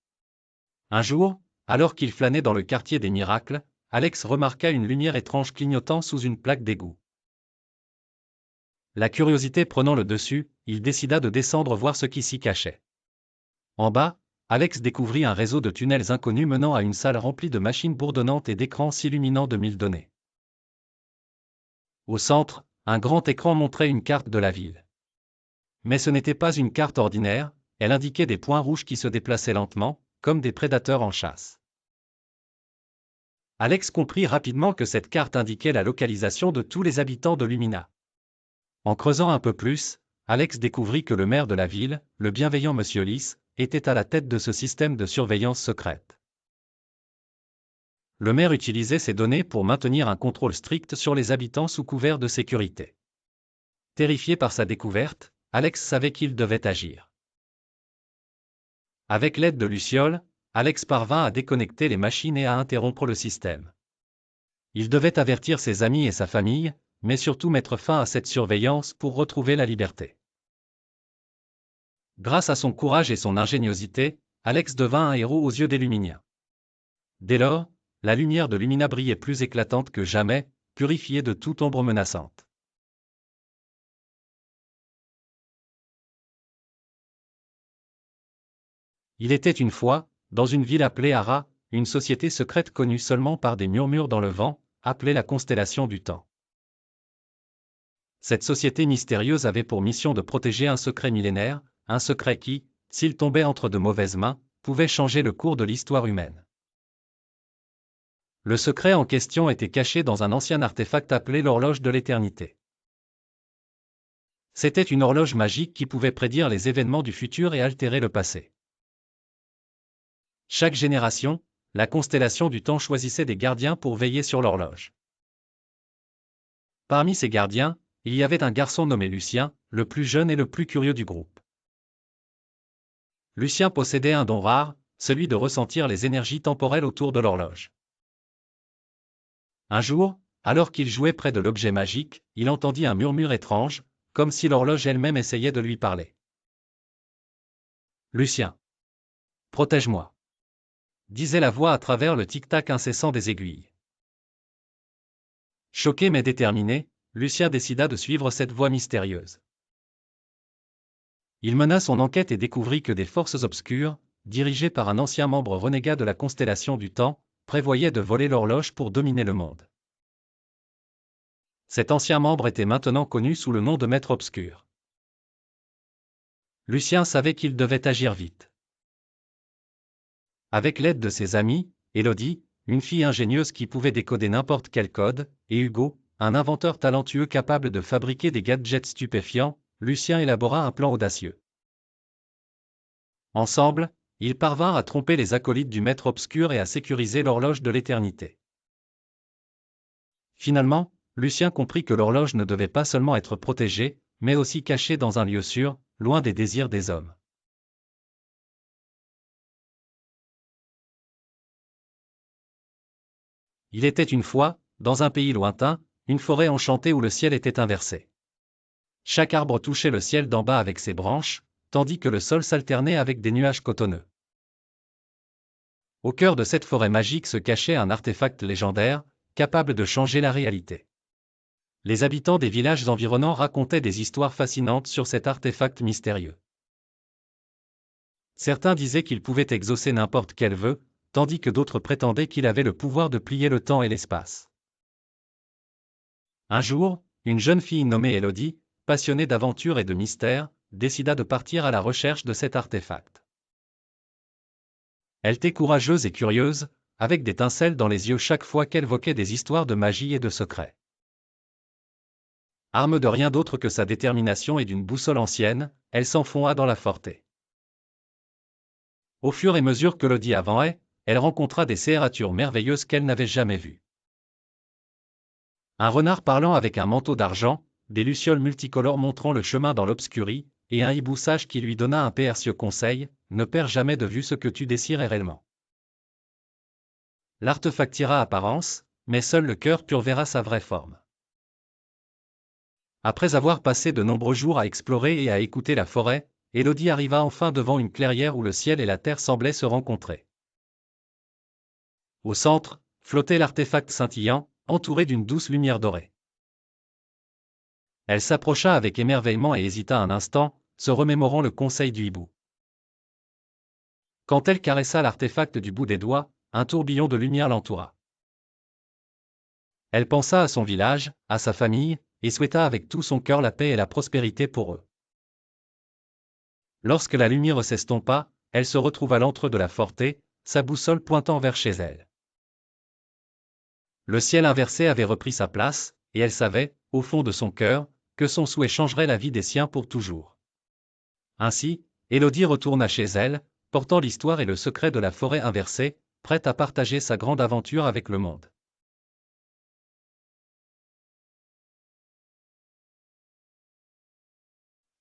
Un jour, alors qu'il flânait dans le quartier des miracles, Alex remarqua une lumière étrange clignotant sous une plaque d'égout. La curiosité prenant le dessus, il décida de descendre voir ce qui s'y cachait. En bas, Alex découvrit un réseau de tunnels inconnus menant à une salle remplie de machines bourdonnantes et d'écrans s'illuminant de 1000 données. Au centre, un grand écran montrait une carte de la ville. Mais ce n'était pas une carte ordinaire, elle indiquait des points rouges qui se déplaçaient lentement, comme des prédateurs en chasse. Alex comprit rapidement que cette carte indiquait la localisation de tous les habitants de Lumina. En creusant un peu plus, Alex découvrit que le maire de la ville, le bienveillant Monsieur Lys, était à la tête de ce système de surveillance secrète. Le maire utilisait ces données pour maintenir un contrôle strict sur les habitants sous couvert de sécurité. Terrifié par sa découverte, Alex savait qu'il devait agir. Avec l'aide de Luciole, Alex parvint à déconnecter les machines et à interrompre le système. Il devait avertir ses amis et sa famille, mais surtout mettre fin à cette surveillance pour retrouver la liberté. Grâce à son courage et son ingéniosité, Alex devint un héros aux yeux des Luminiens. Dès lors, la lumière de Lumina brillait plus éclatante que jamais, purifiée de toute ombre menaçante. Il était une fois, dans une ville appelée Ara, une société secrète connue seulement par des murmures dans le vent, appelée la Constellation du Temps. Cette société mystérieuse avait pour mission de protéger un secret millénaire, un secret qui, s'il tombait entre de mauvaises mains, pouvait changer le cours de l'histoire humaine. Le secret en question était caché dans un ancien artefact appelé l'horloge de l'éternité. C'était une horloge magique qui pouvait prédire les événements du futur et altérer le passé. Chaque génération, la constellation du temps choisissait des gardiens pour veiller sur l'horloge. Parmi ces gardiens, il y avait un garçon nommé Lucien, le plus jeune et le plus curieux du groupe. Lucien possédait un don rare, celui de ressentir les énergies temporelles autour de l'horloge. Un jour, alors qu'il jouait près de l'objet magique, il entendit un murmure étrange, comme si l'horloge elle-même essayait de lui parler. « Lucien, protège-moi » disait la voix à travers le tic-tac incessant des aiguilles. Choqué mais déterminé, Lucien décida de suivre cette voix mystérieuse. Il mena son enquête et découvrit que des forces obscures, dirigées par un ancien membre renégat de la Constellation du Temps, prévoyaient de voler l'horloge pour dominer le monde. Cet ancien membre était maintenant connu sous le nom de Maître Obscur. Lucien savait qu'il devait agir vite. Avec l'aide de ses amis, Élodie, une fille ingénieuse qui pouvait décoder n'importe quel code, et Hugo, un inventeur talentueux capable de fabriquer des gadgets stupéfiants, Lucien élabora un plan audacieux. Ensemble, ils parvinrent à tromper les acolytes du Maître Obscur et à sécuriser l'horloge de l'éternité. Finalement, Lucien comprit que l'horloge ne devait pas seulement être protégée, mais aussi cachée dans un lieu sûr, loin des désirs des hommes. Il était une fois, dans un pays lointain, une forêt enchantée où le ciel était inversé. Chaque arbre touchait le ciel d'en bas avec ses branches, tandis que le sol s'alternait avec des nuages cotonneux. Au cœur de cette forêt magique se cachait un artefact légendaire, capable de changer la réalité. Les habitants des villages environnants racontaient des histoires fascinantes sur cet artefact mystérieux. Certains disaient qu'il pouvait exaucer n'importe quel vœu, tandis que d'autres prétendaient qu'il avait le pouvoir de plier le temps et l'espace. Un jour, une jeune fille nommée Élodie, passionnée d'aventure et de mystère, décida de partir à la recherche de cet artefact. Elle était courageuse et curieuse, avec des étincelles dans les yeux chaque fois qu'elle évoquait des histoires de magie et de secrets. Arme de rien d'autre que sa détermination et d'une boussole ancienne, elle s'enfonça dans la forêt. Au fur et à mesure que Élodie avançait, elle rencontra des créatures merveilleuses qu'elle n'avait jamais vues. Un renard parlant avec un manteau d'argent, des lucioles multicolores montrant le chemin dans l'obscurie, et un hibou sage qui lui donna un précieux conseil, ne perds jamais de vue ce que tu désires réellement. L'artefact tira apparence, mais seul le cœur pur verra sa vraie forme. Après avoir passé de nombreux jours à explorer et à écouter la forêt, Élodie arriva enfin devant une clairière où le ciel et la terre semblaient se rencontrer. Au centre, flottait l'artefact scintillant, entouré d'une douce lumière dorée. Elle s'approcha avec émerveillement et hésita un instant, se remémorant le conseil du hibou. Quand elle caressa l'artefact du bout des doigts, un tourbillon de lumière l'entoura. Elle pensa à son village, à sa famille, et souhaita avec tout son cœur la paix et la prospérité pour eux. Lorsque la lumière s'estompa, elle se retrouva à l'entrée de la forêt, sa boussole pointant vers chez elle. Le ciel inversé avait repris sa place, et elle savait, au fond de son cœur, que son souhait changerait la vie des siens pour toujours. Ainsi, Élodie retourna chez elle, portant l'histoire et le secret de la forêt inversée, prête à partager sa grande aventure avec le monde.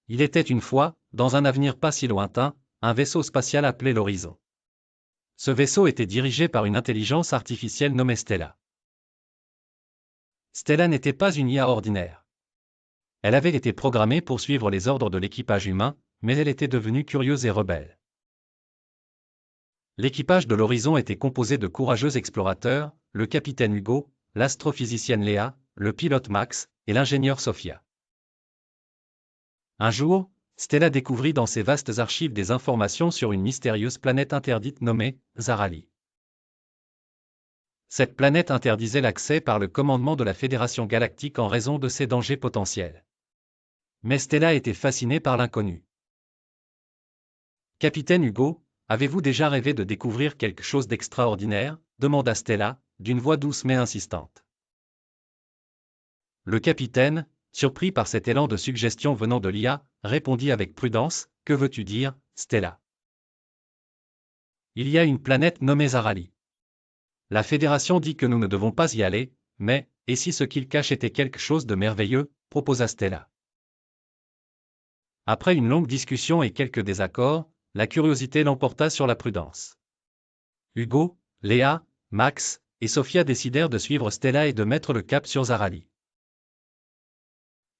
Il était une fois, dans un avenir pas si lointain, un vaisseau spatial appelé l'Horizon. Ce vaisseau était dirigé par une intelligence artificielle nommée Stella. Stella n'était pas une IA ordinaire. Elle avait été programmée pour suivre les ordres de l'équipage humain, mais elle était devenue curieuse et rebelle. L'équipage de l'Horizon était composé de courageux explorateurs, le capitaine Hugo, l'astrophysicienne Léa, le pilote Max, et l'ingénieur Sophia. Un jour, Stella découvrit dans ses vastes archives des informations sur une mystérieuse planète interdite nommée Zarali. Cette planète interdisait l'accès par le commandement de la Fédération Galactique en raison de ses dangers potentiels. Mais Stella était fascinée par l'inconnu. Capitaine Hugo, avez-vous déjà rêvé de découvrir quelque chose d'extraordinaire ? Demanda Stella, d'une voix douce mais insistante. Le capitaine, surpris par cet élan de suggestion venant de l'IA, répondit avec prudence, « Que veux-tu dire, Stella ? Il y a une planète nommée Zarali. La Fédération dit que nous ne devons pas y aller, mais, et si ce qu'il cache était quelque chose de merveilleux, proposa Stella. Après une longue discussion et quelques désaccords, la curiosité l'emporta sur la prudence. Hugo, Léa, Max et Sophia décidèrent de suivre Stella et de mettre le cap sur Zarali.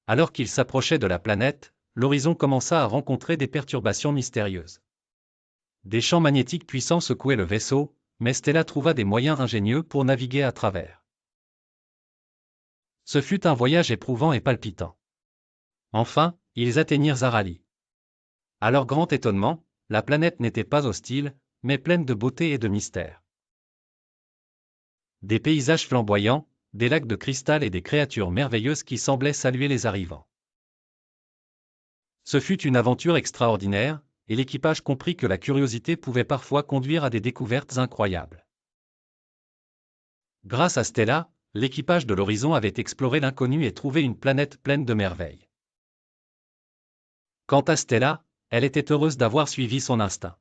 Alors qu'ils s'approchaient de la planète, l'horizon commença à rencontrer des perturbations mystérieuses. Des champs magnétiques puissants secouaient le vaisseau, mais Stella trouva des moyens ingénieux pour naviguer à travers. Ce fut un voyage éprouvant et palpitant. Enfin, ils atteignirent Zarali. À leur grand étonnement, la planète n'était pas hostile, mais pleine de beauté et de mystère. Des paysages flamboyants, des lacs de cristal et des créatures merveilleuses qui semblaient saluer les arrivants. Ce fut une aventure extraordinaire, et l'équipage comprit que la curiosité pouvait parfois conduire à des découvertes incroyables. Grâce à Stella, l'équipage de l'Horizon avait exploré l'inconnu et trouvé une planète pleine de merveilles. Quant à Stella, elle était heureuse d'avoir suivi son instinct.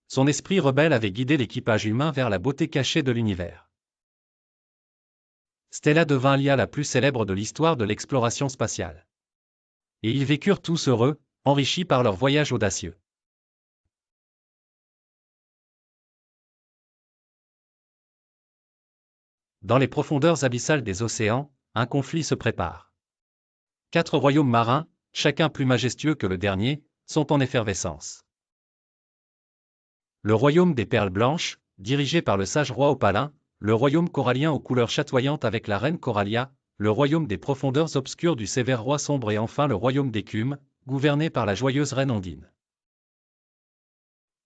Son esprit rebelle avait guidé l'équipage humain vers la beauté cachée de l'univers. Stella devint l'IA la plus célèbre de l'histoire de l'exploration spatiale. Et ils vécurent tous heureux, enrichis par leur voyage audacieux. Dans les profondeurs abyssales des océans, un conflit se prépare. 4 royaumes marins, chacun plus majestueux que le dernier, sont en effervescence. Le royaume des perles blanches, dirigé par le sage roi Opalin, le royaume corallien aux couleurs chatoyantes avec la reine Corallia, le royaume des profondeurs obscures du sévère roi sombre et enfin le royaume d'écume, gouverné par la joyeuse reine Ondine.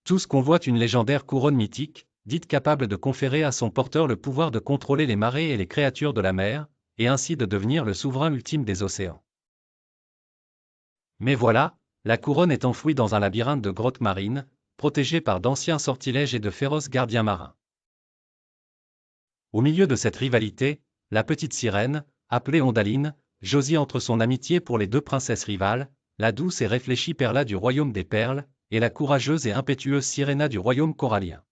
Tous convoitent une légendaire couronne mythique, dite capable de conférer à son porteur le pouvoir de contrôler les marées et les créatures de la mer, et ainsi de devenir le souverain ultime des océans. Mais voilà, la couronne est enfouie dans un labyrinthe de grottes marines, protégée par d'anciens sortilèges et de féroces gardiens marins. Au milieu de cette rivalité, la petite sirène, appelée Ondaline, josie entre son amitié pour les 2 princesses rivales, la douce et réfléchie Perla du royaume des perles, et la courageuse et impétueuse Sirena du royaume corallien.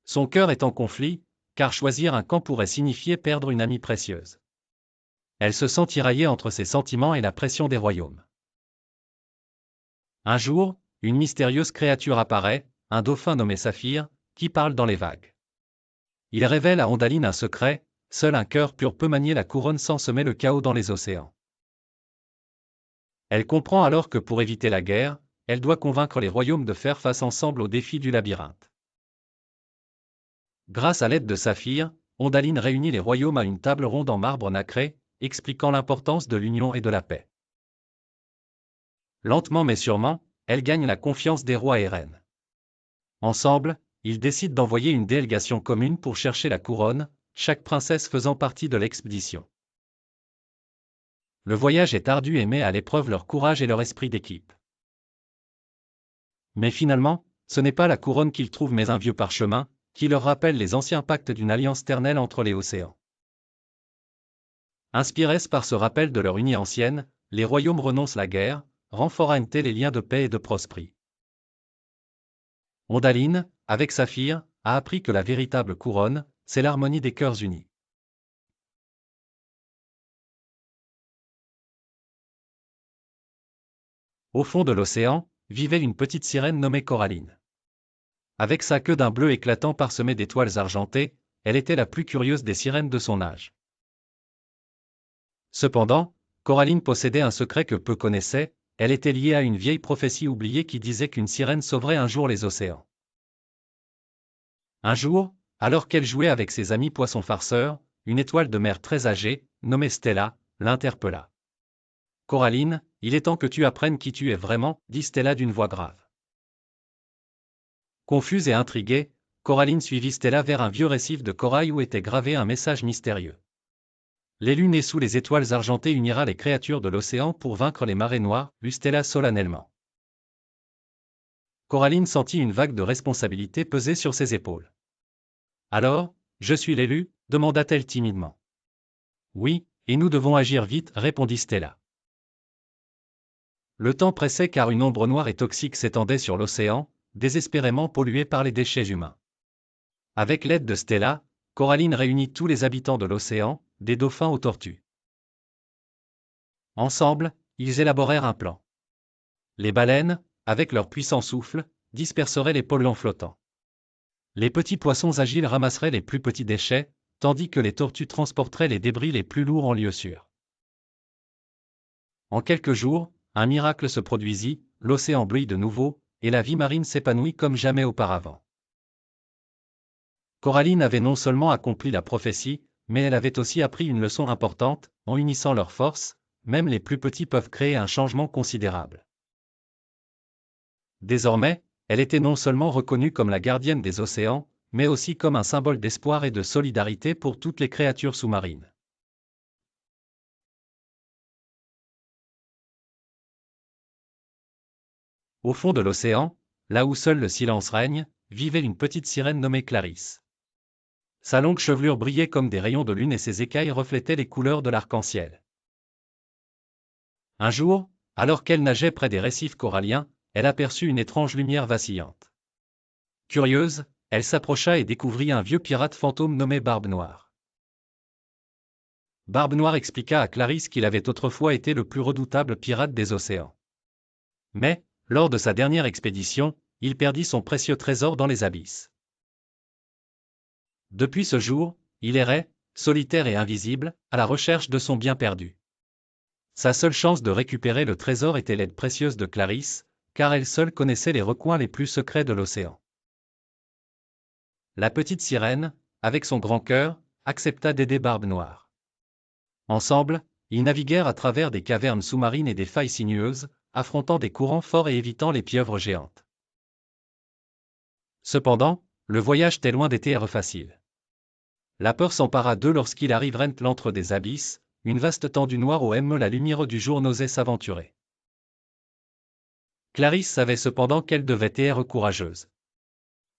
Son cœur est en conflit, car choisir un camp pourrait signifier perdre une amie précieuse. Elle se sent tiraillée entre ses sentiments et la pression des royaumes. Un jour, une mystérieuse créature apparaît, un dauphin nommé Saphir, qui parle dans les vagues. Il révèle à Ondaline un secret, seul un cœur pur peut manier la couronne sans semer le chaos dans les océans. Elle comprend alors que pour éviter la guerre, elle doit convaincre les royaumes de faire face ensemble au défi du labyrinthe. Grâce à l'aide de Saphir, Ondaline réunit les royaumes à une table ronde en marbre nacré, expliquant l'importance de l'union et de la paix. Lentement mais sûrement, elle gagne la confiance des rois et reines. Ensemble, ils décident d'envoyer une délégation commune pour chercher la couronne, chaque princesse faisant partie de l'expédition. Le voyage est ardu et met à l'épreuve leur courage et leur esprit d'équipe. Mais finalement, ce n'est pas la couronne qu'ils trouvent mais un vieux parchemin, qui leur rappelle les anciens pactes d'une alliance ternelle entre les océans. Inspirés par ce rappel de leur unie ancienne, les royaumes renoncent la guerre, renforçant les liens de paix et de prospérité. Ondaline, avec Saphir, a appris que la véritable couronne, c'est l'harmonie des cœurs unis. Au fond de l'océan, vivait une petite sirène nommée Coraline. Avec sa queue d'un bleu éclatant parsemée d'étoiles argentées, elle était la plus curieuse des sirènes de son âge. Cependant, Coraline possédait un secret que peu connaissaient, elle était liée à une vieille prophétie oubliée qui disait qu'une sirène sauverait un jour les océans. Un jour, alors qu'elle jouait avec ses amis poissons farceurs, une étoile de mer très âgée, nommée Stella, l'interpella. « Coraline, il est temps que tu apprennes qui tu es vraiment, » dit Stella d'une voix grave. Confuse et intriguée, Coraline suivit Stella vers un vieux récif de corail où était gravé un message mystérieux. L'élu né sous les étoiles argentées unira les créatures de l'océan pour vaincre les marées noires, lut Stella solennellement. Coraline sentit une vague de responsabilité peser sur ses épaules. « Alors, je suis l'élu » demanda-t-elle timidement. « Oui, et nous devons agir vite » répondit Stella. Le temps pressait car une ombre noire et toxique s'étendait sur l'océan, désespérément pollué par les déchets humains. Avec l'aide de Stella, Coraline réunit tous les habitants de l'océan, des dauphins aux tortues. Ensemble, ils élaborèrent un plan. Les baleines, avec leur puissant souffle, disperseraient les polluants flottants. Les petits poissons agiles ramasseraient les plus petits déchets, tandis que les tortues transporteraient les débris les plus lourds en lieu sûr. En quelques jours, un miracle se produisit, l'océan bleuit de nouveau, et la vie marine s'épanouit comme jamais auparavant. Coraline avait non seulement accompli la prophétie, mais elle avait aussi appris une leçon importante, en unissant leurs forces, même les plus petits peuvent créer un changement considérable. Désormais, elle était non seulement reconnue comme la gardienne des océans, mais aussi comme un symbole d'espoir et de solidarité pour toutes les créatures sous-marines. Au fond de l'océan, là où seul le silence règne, vivait une petite sirène nommée Clarisse. Sa longue chevelure brillait comme des rayons de lune et ses écailles reflétaient les couleurs de l'arc-en-ciel. Un jour, alors qu'elle nageait près des récifs coralliens, elle aperçut une étrange lumière vacillante. Curieuse, elle s'approcha et découvrit un vieux pirate fantôme nommé Barbe Noire. Barbe Noire expliqua à Clarisse qu'il avait autrefois été le plus redoutable pirate des océans. Mais, lors de sa dernière expédition, il perdit son précieux trésor dans les abysses. Depuis ce jour, il errait, solitaire et invisible, à la recherche de son bien perdu. Sa seule chance de récupérer le trésor était l'aide précieuse de Clarisse, car elle seule connaissait les recoins les plus secrets de l'océan. La petite sirène, avec son grand cœur, accepta d'aider Barbe Noire. Ensemble, ils naviguèrent à travers des cavernes sous-marines et des failles sinueuses, affrontant des courants forts et évitant les pieuvres géantes. Cependant, le voyage était loin d'être facile. La peur s'empara d'eux lorsqu'ils arrivèrent l'antre des abysses, une vaste tendue noire où même la lumière du jour n'osait s'aventurer. Clarisse savait cependant qu'elle devait être courageuse.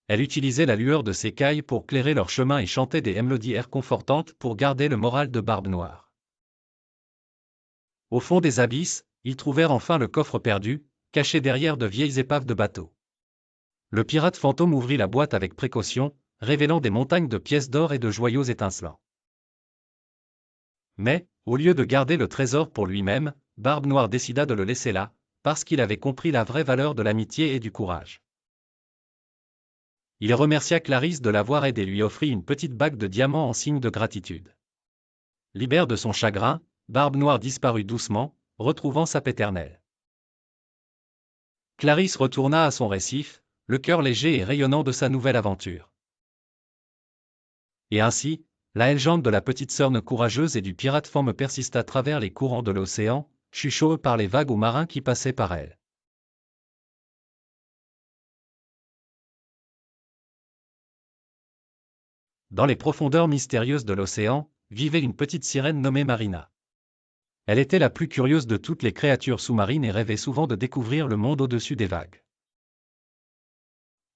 Elle utilisait la lueur de ses cailles pour clairer leur chemin et chantait des mélodies réconfortantes pour garder le moral de Barbe Noire. Au fond des abysses, ils trouvèrent enfin le coffre perdu, caché derrière de vieilles épaves de bateaux. Le pirate fantôme ouvrit la boîte avec précaution, révélant des montagnes de pièces d'or et de joyaux étincelants. Mais, au lieu de garder le trésor pour lui-même, Barbe Noire décida de le laisser là, parce qu'il avait compris la vraie valeur de l'amitié et du courage. Il remercia Clarisse de l'avoir aidé et lui offrit une petite bague de diamants en signe de gratitude. Libère de son chagrin, Barbe Noire disparut doucement, retrouvant sa paix éternelle. Clarisse retourna à son récif, le cœur léger et rayonnant de sa nouvelle aventure. Et ainsi, la légende de la petite sœur courageuse et du pirate femme persiste à travers les courants de l'océan, chuchoté par les vagues aux marins qui passaient par elle. Dans les profondeurs mystérieuses de l'océan, vivait une petite sirène nommée Marina. Elle était la plus curieuse de toutes les créatures sous-marines et rêvait souvent de découvrir le monde au-dessus des vagues.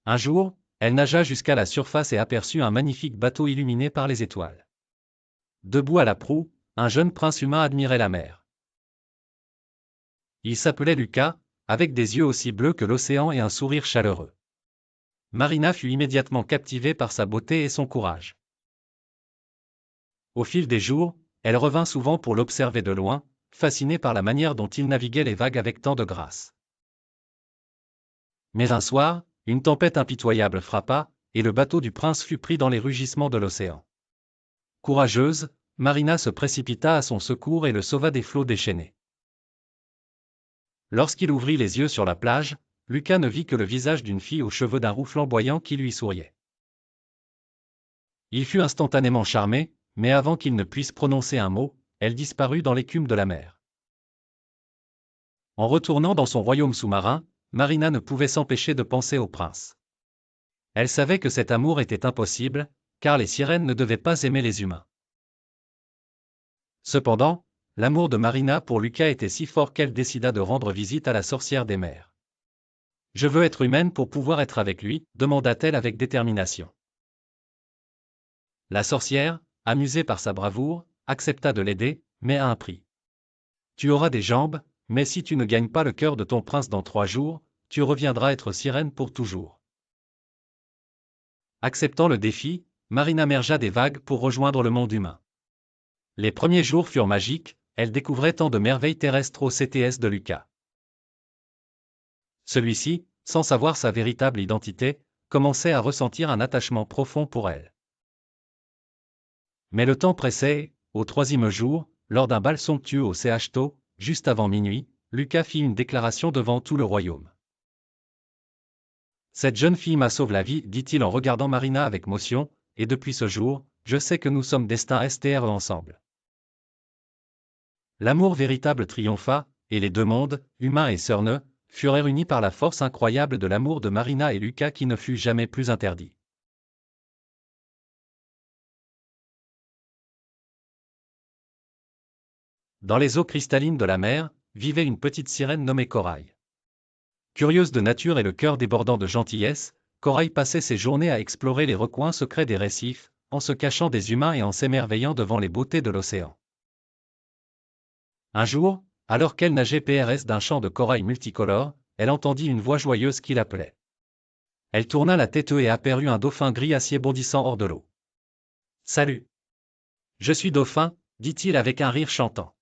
Un jour, elle nagea jusqu'à la surface et aperçut un magnifique bateau illuminé par les étoiles. Debout à la proue, un jeune prince humain admirait la mer. Il s'appelait Lucas, avec des yeux aussi bleus que l'océan et un sourire chaleureux. Marina fut immédiatement captivée par sa beauté et son courage. Au fil des jours, elle revint souvent pour l'observer de loin, fascinée par la manière dont il naviguait les vagues avec tant de grâce. Mais un soir, une tempête impitoyable frappa, et le bateau du prince fut pris dans les rugissements de l'océan. Courageuse, Marina se précipita à son secours et le sauva des flots déchaînés. Lorsqu'il ouvrit les yeux sur la plage, Lucas ne vit que le visage d'une fille aux cheveux d'un roux flamboyant qui lui souriait. Il fut instantanément charmé, mais avant qu'il ne puisse prononcer un mot, elle disparut dans l'écume de la mer. En retournant dans son royaume sous-marin, Marina ne pouvait s'empêcher de penser au prince. Elle savait que cet amour était impossible, car les sirènes ne devaient pas aimer les humains. Cependant, l'amour de Marina pour Lucas était si fort qu'elle décida de rendre visite à la sorcière des mers. « Je veux être humaine pour pouvoir être avec lui », demanda-t-elle avec détermination. La sorcière, amusée par sa bravoure, accepta de l'aider, mais à un prix. « Tu auras des jambes, mais si tu ne gagnes pas le cœur de ton prince dans 3 jours, tu reviendras être sirène pour toujours. » Acceptant le défi, Marina mergea des vagues pour rejoindre le monde humain. Les premiers jours furent magiques, elle découvrait tant de merveilles terrestres au CTS de Lucas. Celui-ci, sans savoir sa véritable identité, commençait à ressentir un attachement profond pour elle. Mais le temps pressait et, au 3e jour, lors d'un bal somptueux au CHTO, juste avant minuit, Lucas fit une déclaration devant tout le royaume. « Cette jeune fille m'a sauvé la vie, dit-il en regardant Marina avec motion, et depuis ce jour, je sais que nous sommes destinés STR ensemble. » L'amour véritable triompha, et les deux mondes, humain et Sørne, furent réunis par la force incroyable de l'amour de Marina et Lucas qui ne fut jamais plus interdit. Dans les eaux cristallines de la mer, vivait une petite sirène nommée Corail. Curieuse de nature et le cœur débordant de gentillesse, Corail passait ses journées à explorer les recoins secrets des récifs, en se cachant des humains et en s'émerveillant devant les beautés de l'océan. Un jour, alors qu'elle nageait PRS d'un champ de corail multicolore, elle entendit une voix joyeuse qui l'appelait. Elle tourna la tête et aperçut un dauphin gris acier bondissant hors de l'eau. « Salut. Je suis dauphin, dit-il avec un rire chantant.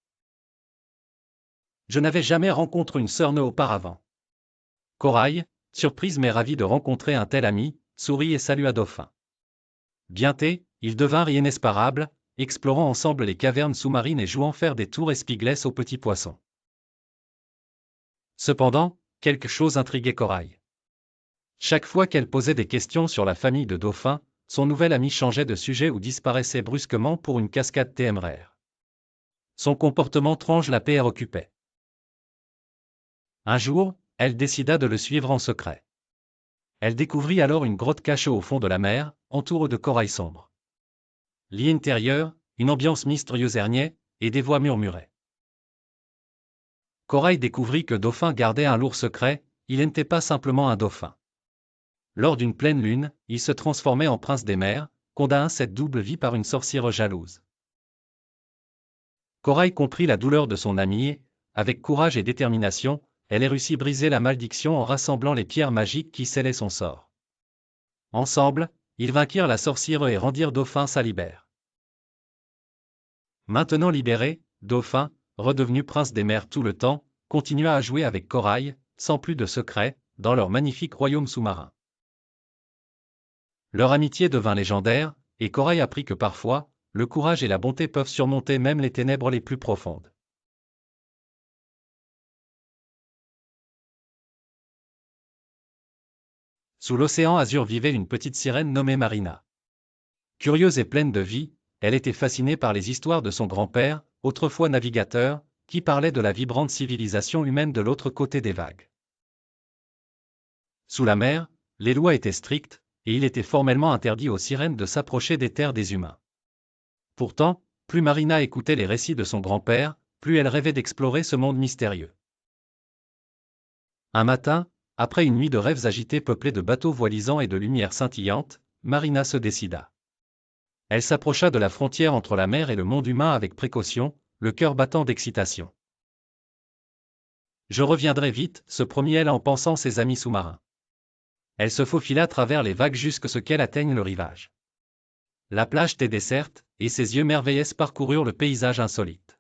Je n'avais jamais rencontré une Sørne auparavant. Corail, surprise mais ravie de rencontrer un tel ami, sourit et salua Dauphin. Bientôt, ils devinrent inéparables, explorant ensemble les cavernes sous-marines et jouant faire des tours espiègles aux petits poissons. Cependant, quelque chose intriguait Corail. Chaque fois qu'elle posait des questions sur la famille de Dauphin, son nouvel ami changeait de sujet ou disparaissait brusquement pour une cascade téméraire. Son comportement étrange la préoccupait. Un jour, elle décida de le suivre en secret. Elle découvrit alors une grotte cachée au fond de la mer, entourée de corail sombre. L'intérieur, une ambiance mystérieuse régnait, et des voix murmuraient. Corail découvrit que Dauphin gardait un lourd secret, il n'était pas simplement un dauphin. Lors d'une pleine lune, il se transformait en prince des mers, condamnant cette double vie par une sorcière jalouse. Corail comprit la douleur de son ami et, avec courage et détermination, elle réussit à briser la malédiction en rassemblant les pierres magiques qui scellaient son sort. Ensemble, ils vainquirent la sorcière et rendirent Dauphin sa libère. Maintenant libéré, Dauphin, redevenu prince des mers tout le temps, continua à jouer avec Corail, sans plus de secret, dans leur magnifique royaume sous-marin. Leur amitié devint légendaire, et Corail apprit que parfois, le courage et la bonté peuvent surmonter même les ténèbres les plus profondes. Sous l'océan azur vivait une petite sirène nommée Marina. Curieuse et pleine de vie, elle était fascinée par les histoires de son grand-père, autrefois navigateur, qui parlait de la vibrante civilisation humaine de l'autre côté des vagues. Sous la mer, les lois étaient strictes, et il était formellement interdit aux sirènes de s'approcher des terres des humains. Pourtant, plus Marina écoutait les récits de son grand-père, plus elle rêvait d'explorer ce monde mystérieux. Un matin, après une nuit de rêves agités peuplés de bateaux voilisants et de lumières scintillantes, Marina se décida. Elle s'approcha de la frontière entre la mer et le monde humain avec précaution, le cœur battant d'excitation. Je reviendrai vite, se promit-elle en pensant ses amis sous-marins. Elle se faufila à travers les vagues jusqu'à ce qu'elle atteigne le rivage. La plage était déserte, et ses yeux merveilleux parcoururent le paysage insolite.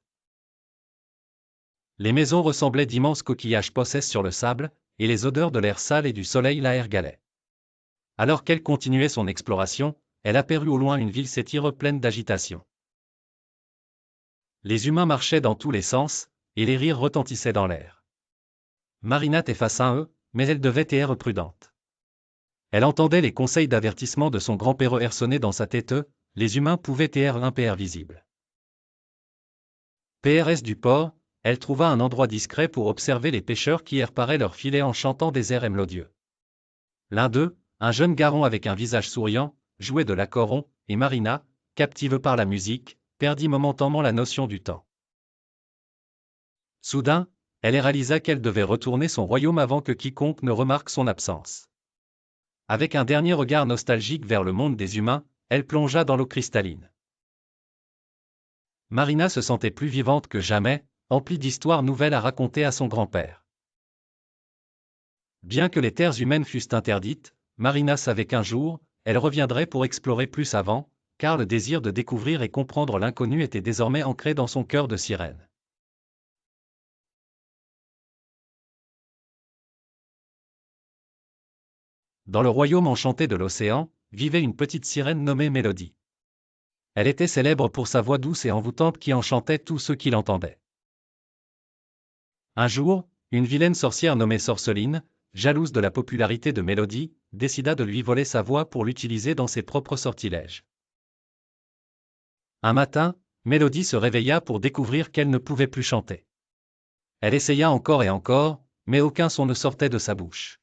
Les maisons ressemblaient d'immenses coquillages possesses sur le sable, et les odeurs de l'air sale et du soleil la ergalaient. Alors qu'elle continuait son exploration, elle aperçut au loin une ville s'étire pleine d'agitation. Les humains marchaient dans tous les sens, et les rires retentissaient dans l'air. Marina était face à eux, mais elle devait être prudente. Elle entendait les conseils d'avertissement de son grand-père sonner dans sa tête, les humains pouvaient être imprévisibles. PRS du port, elle trouva un endroit discret pour observer les pêcheurs qui reparaient leurs filets en chantant des airs mélodieux. L'un d'eux, un jeune garçon avec un visage souriant, jouait de l'accordéon, et Marina, captive par la musique, perdit momentanément la notion du temps. Soudain, elle réalisa qu'elle devait retourner son royaume avant que quiconque ne remarque son absence. Avec un dernier regard nostalgique vers le monde des humains, elle plongea dans l'eau cristalline. Marina se sentait plus vivante que jamais, emplie d'histoires nouvelles à raconter à son grand-père. Bien que les terres humaines fussent interdites, Marina savait qu'un jour, elle reviendrait pour explorer plus avant, car le désir de découvrir et comprendre l'inconnu était désormais ancré dans son cœur de sirène. Dans le royaume enchanté de l'océan, vivait une petite sirène nommée Mélodie. Elle était célèbre pour sa voix douce et envoûtante qui enchantait tous ceux qui l'entendaient. Un jour, une vilaine sorcière nommée Sorceline, jalouse de la popularité de Mélodie, décida de lui voler sa voix pour l'utiliser dans ses propres sortilèges. Un matin, Mélodie se réveilla pour découvrir qu'elle ne pouvait plus chanter. Elle essaya encore et encore, mais aucun son ne sortait de sa bouche.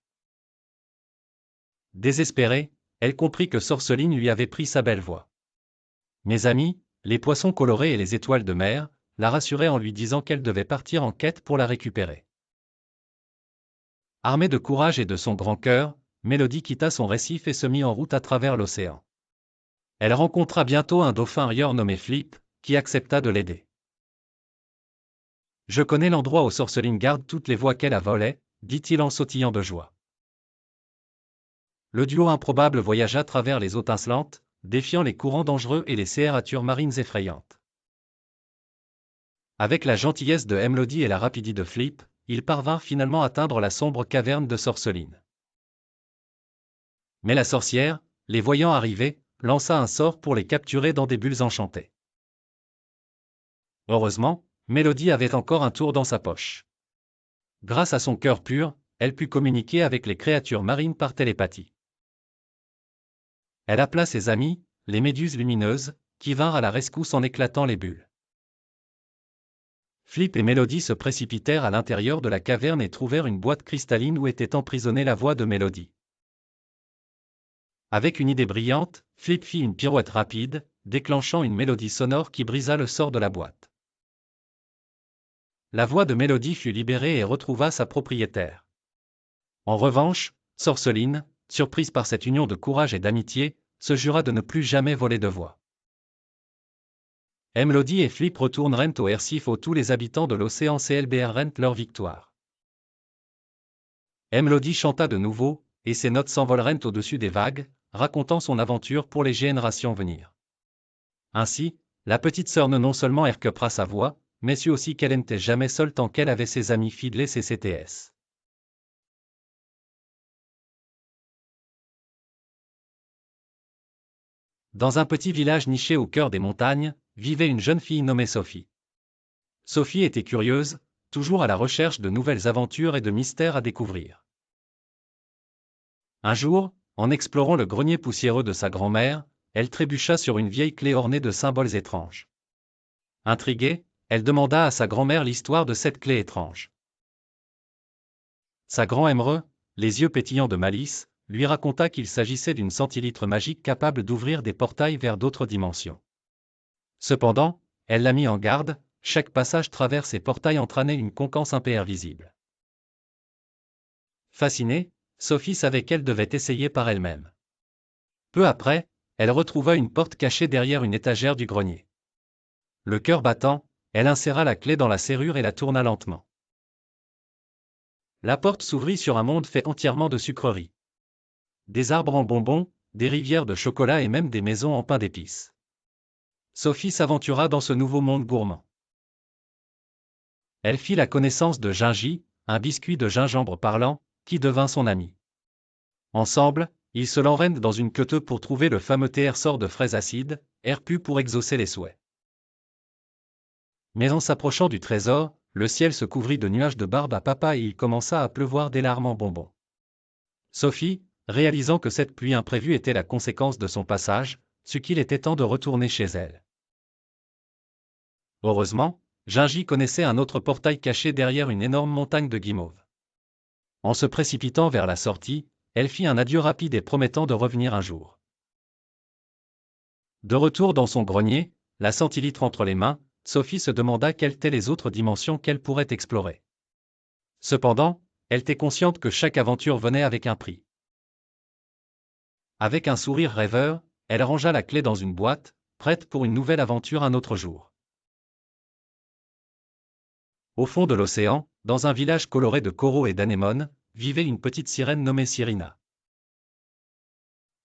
Désespérée, elle comprit que Sorceline lui avait pris sa belle voix. Mes amis, les poissons colorés et les étoiles de mer, la rassuraient en lui disant qu'elle devait partir en quête pour la récupérer. Armée de courage et de son grand cœur, Mélodie quitta son récif et se mit en route à travers l'océan. Elle rencontra bientôt un dauphin rieur nommé Flip, qui accepta de l'aider. Je connais l'endroit où Sorceline garde toutes les voix qu'elle a volées, dit-il en sautillant de joie. Le duo improbable voyagea à travers les eaux tincelantes, défiant les courants dangereux et les créatures marines effrayantes. Avec la gentillesse de Mélodie et la rapidité de Flip, ils parvinrent finalement à atteindre la sombre caverne de Sorceline. Mais la sorcière, les voyant arriver, lança un sort pour les capturer dans des bulles enchantées. Heureusement, Mélodie avait encore un tour dans sa poche. Grâce à son cœur pur, elle put communiquer avec les créatures marines par télépathie. Elle appela ses amis, les méduses lumineuses, qui vinrent à la rescousse en éclatant les bulles. Flip et Mélodie se précipitèrent à l'intérieur de la caverne et trouvèrent une boîte cristalline où était emprisonnée la voix de Mélodie. Avec une idée brillante, Flip fit une pirouette rapide, déclenchant une mélodie sonore qui brisa le sort de la boîte. La voix de Mélodie fut libérée et retrouva sa propriétaire. En revanche, Sorceline, surprise par cette union de courage et d'amitié, se jura de ne plus jamais voler de voix. Mélodie et Flip retournèrent au récif où tous les habitants de l'océan célébrèrent leur victoire. Mélodie chanta de nouveau, et ses notes s'envolèrent au-dessus des vagues, racontant son aventure pour les générations à venir. Ainsi, la petite sœur non seulement récupéra sa voix, mais sut aussi qu'elle n'était jamais seule tant qu'elle avait ses amis fidèles et ses CTS. Dans un petit village niché au cœur des montagnes, vivait une jeune fille nommée Sophie. Sophie était curieuse, toujours à la recherche de nouvelles aventures et de mystères à découvrir. Un jour, en explorant le grenier poussiéreux de sa grand-mère, elle trébucha sur une vieille clé ornée de symboles étranges. Intriguée, elle demanda à sa grand-mère l'histoire de cette clé étrange. Sa grand-mère, les yeux pétillants de malice, lui raconta qu'il s'agissait d'une centilitre magique capable d'ouvrir des portails vers d'autres dimensions. Cependant, elle la mit en garde, chaque passage travers ces portails entraînait une conquête imprévisible. Fascinée, Sophie savait qu'elle devait essayer par elle-même. Peu après, elle retrouva une porte cachée derrière une étagère du grenier. Le cœur battant, elle inséra la clé dans la serrure et la tourna lentement. La porte s'ouvrit sur un monde fait entièrement de sucreries. Des arbres en bonbons, des rivières de chocolat et même des maisons en pain d'épices. Sophie s'aventura dans ce nouveau monde gourmand. Elle fit la connaissance de Gingy, un biscuit de gingembre parlant, qui devint son ami. Ensemble, ils se l'enraînent dans une queue pour trouver le fameux sort de fraises acides, RPU pour exaucer les souhaits. Mais en s'approchant du trésor, le ciel se couvrit de nuages de barbe à papa et il commença à pleuvoir des larmes en bonbons. Sophie, réalisant que cette pluie imprévue était la conséquence de son passage, sut qu'il était temps de retourner chez elle. Heureusement, Gingy connaissait un autre portail caché derrière une énorme montagne de guimauve. En se précipitant vers la sortie, elle fit un adieu rapide et promettant de revenir un jour. De retour dans son grenier, la centilitre entre les mains, Sophie se demanda quelles étaient les autres dimensions qu'elle pourrait explorer. Cependant, elle était consciente que chaque aventure venait avec un prix. Avec un sourire rêveur, elle rangea la clé dans une boîte, prête pour une nouvelle aventure un autre jour. Au fond de l'océan, dans un village coloré de coraux et d'anémones, vivait une petite sirène nommée Cyrina.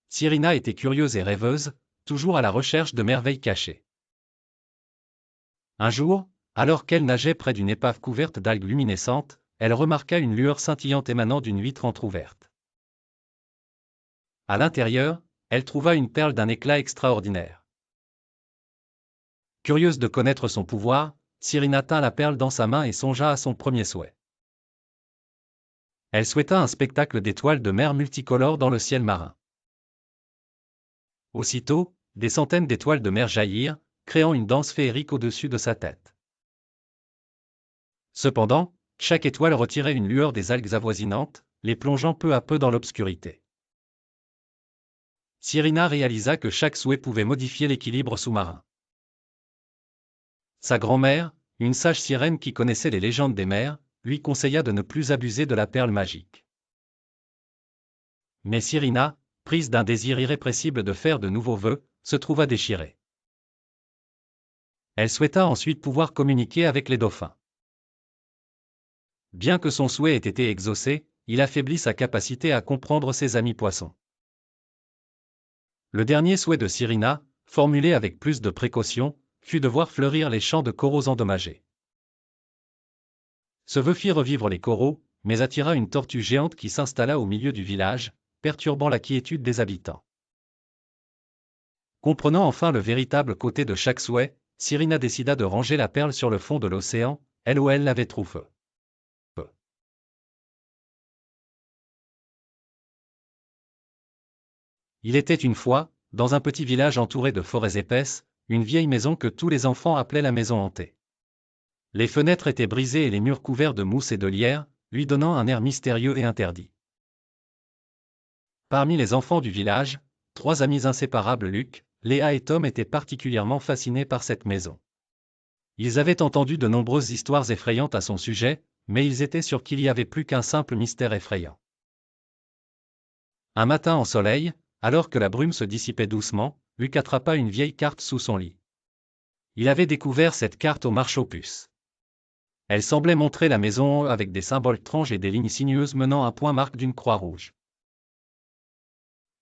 Cyrina était curieuse et rêveuse, toujours à la recherche de merveilles cachées. Un jour, alors qu'elle nageait près d'une épave couverte d'algues luminescentes, elle remarqua une lueur scintillante émanant d'une vitre entr'ouverte. À l'intérieur, elle trouva une perle d'un éclat extraordinaire. Curieuse de connaître son pouvoir, Cyrina tint la perle dans sa main et songea à son premier souhait. Elle souhaita un spectacle d'étoiles de mer multicolores dans le ciel marin. Aussitôt, des centaines d'étoiles de mer jaillirent, créant une danse féerique au-dessus de sa tête. Cependant, chaque étoile retirait une lueur des algues avoisinantes, les plongeant peu à peu dans l'obscurité. Cyrina réalisa que chaque souhait pouvait modifier l'équilibre sous-marin. Sa grand-mère, une sage sirène qui connaissait les légendes des mers, lui conseilla de ne plus abuser de la perle magique. Mais Cyrina, prise d'un désir irrépressible de faire de nouveaux vœux, se trouva déchirée. Elle souhaita ensuite pouvoir communiquer avec les dauphins. Bien que son souhait ait été exaucé, il affaiblit sa capacité à comprendre ses amis poissons. Le dernier souhait de Cyrina, formulé avec plus de précaution, fut de voir fleurir les champs de coraux endommagés. Ce vœu fit revivre les coraux, mais attira une tortue géante qui s'installa au milieu du village, perturbant la quiétude des habitants. Comprenant enfin le véritable côté de chaque souhait, Cyrina décida de ranger la perle sur le fond de l'océan, elle où elle l'avait trouvée. Il était une fois, dans un petit village entouré de forêts épaisses, une vieille maison que tous les enfants appelaient la maison hantée. Les fenêtres étaient brisées et les murs couverts de mousse et de lierre, lui donnant un air mystérieux et interdit. Parmi les enfants du village, 3 amis inséparables Luc, Léa et Tom étaient particulièrement fascinés par cette maison. Ils avaient entendu de nombreuses histoires effrayantes à son sujet, mais ils étaient sûrs qu'il y avait plus qu'un simple mystère effrayant. Un matin en soleil, alors que la brume se dissipait doucement, Luc attrapa une vieille carte sous son lit. Il avait découvert cette carte au marche-aux-puces. Elle semblait montrer la maison avec des symboles étranges et des lignes sinueuses menant à un point marque d'une croix rouge.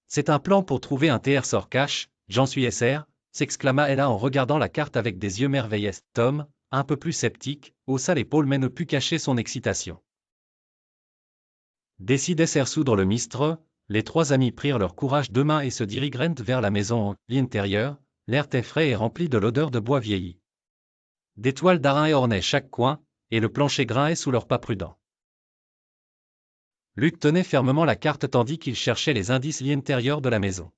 C'est un plan pour trouver un sort cache, j'en suis sûr, s'exclama Ella en regardant la carte avec des yeux merveilleux. Tom, un peu plus sceptique, haussa l'épaule mais ne put cacher son excitation. Décidés à résoudre le mystère, les 3 amis prirent leur courage 2 mains et se dirigèrent vers la maison. L'intérieur, l'air était frais et rempli de l'odeur de bois vieilli. Des toiles d'araignée ornaient chaque coin, et le plancher grinçait sous leurs pas prudents. Luc tenait fermement la carte tandis qu'il cherchait les indices intérieurs de la maison.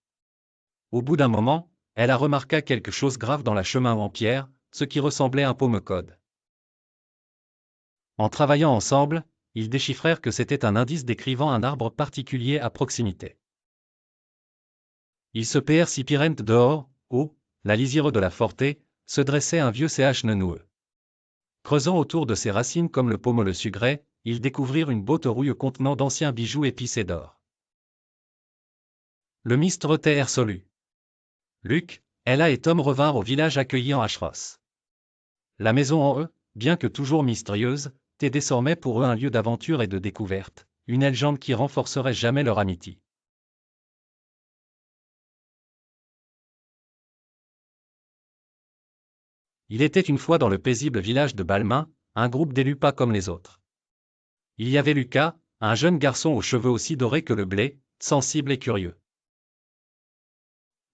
Au bout d'un moment, elle a remarqué quelque chose grave dans la chemin en pierre, ce qui ressemblait à un paume-code. En travaillant ensemble, ils déchiffrèrent que c'était un indice décrivant un arbre particulier à proximité. Ils se précipitèrent dehors, où, la lisière de la forêt, se dressait un vieux ch nenoueux. Creusant autour de ses racines comme le pommeau le sucrait, ils découvrirent une botte rouille contenant d'anciens bijoux épicés d'or. Le mystère était résolu. Luc, Ella et Tom revinrent au village accueillant Ashros. La maison en eux, bien que toujours mystérieuse, était désormais pour eux un lieu d'aventure et de découverte, une légende qui renforcerait jamais leur amitié. Il était une fois dans le paisible village de Balmain, un groupe d'élus pas comme les autres. Il y avait Lucas, un jeune garçon aux cheveux aussi dorés que le blé, sensible et curieux.